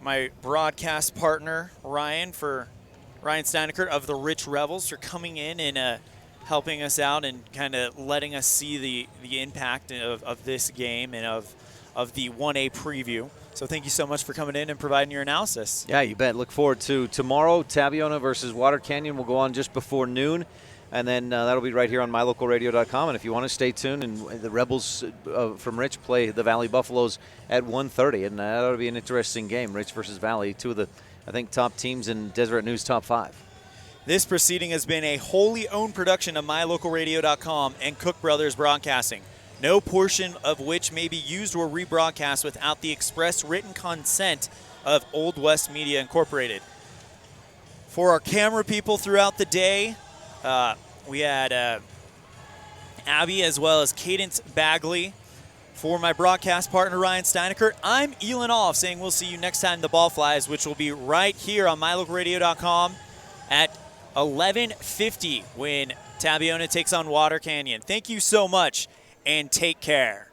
my broadcast partner, Ryan Steinekert of the Rich Rebels, for coming in and helping us out and kind of letting us see the impact of this game and of the 1A preview. So thank you so much for coming in and providing your analysis. Yeah, you bet. Look forward to tomorrow. Tabiona versus Water Canyon will go on just before noon. And then that'll be right here on mylocalradio.com. And if you want to stay tuned, and the Rebels from Rich play the Valley Buffaloes at 1:30. And that'll be an interesting game, Rich versus Valley, two of the, I think, top teams in Deseret News Top 5. This proceeding has been a wholly owned production of mylocalradio.com and Cook Brothers Broadcasting, no portion of which may be used or rebroadcast without the express written consent of Old West Media Incorporated. For our camera people throughout the day, we had Abby as well as Cadence Bagley. For my broadcast partner, Ryan Steinekert, I'm Elan Off saying we'll see you next time the ball flies, which will be right here on mylocalradio.com at 11:50 when Tabiona takes on Water Canyon. Thank you so much, and take care.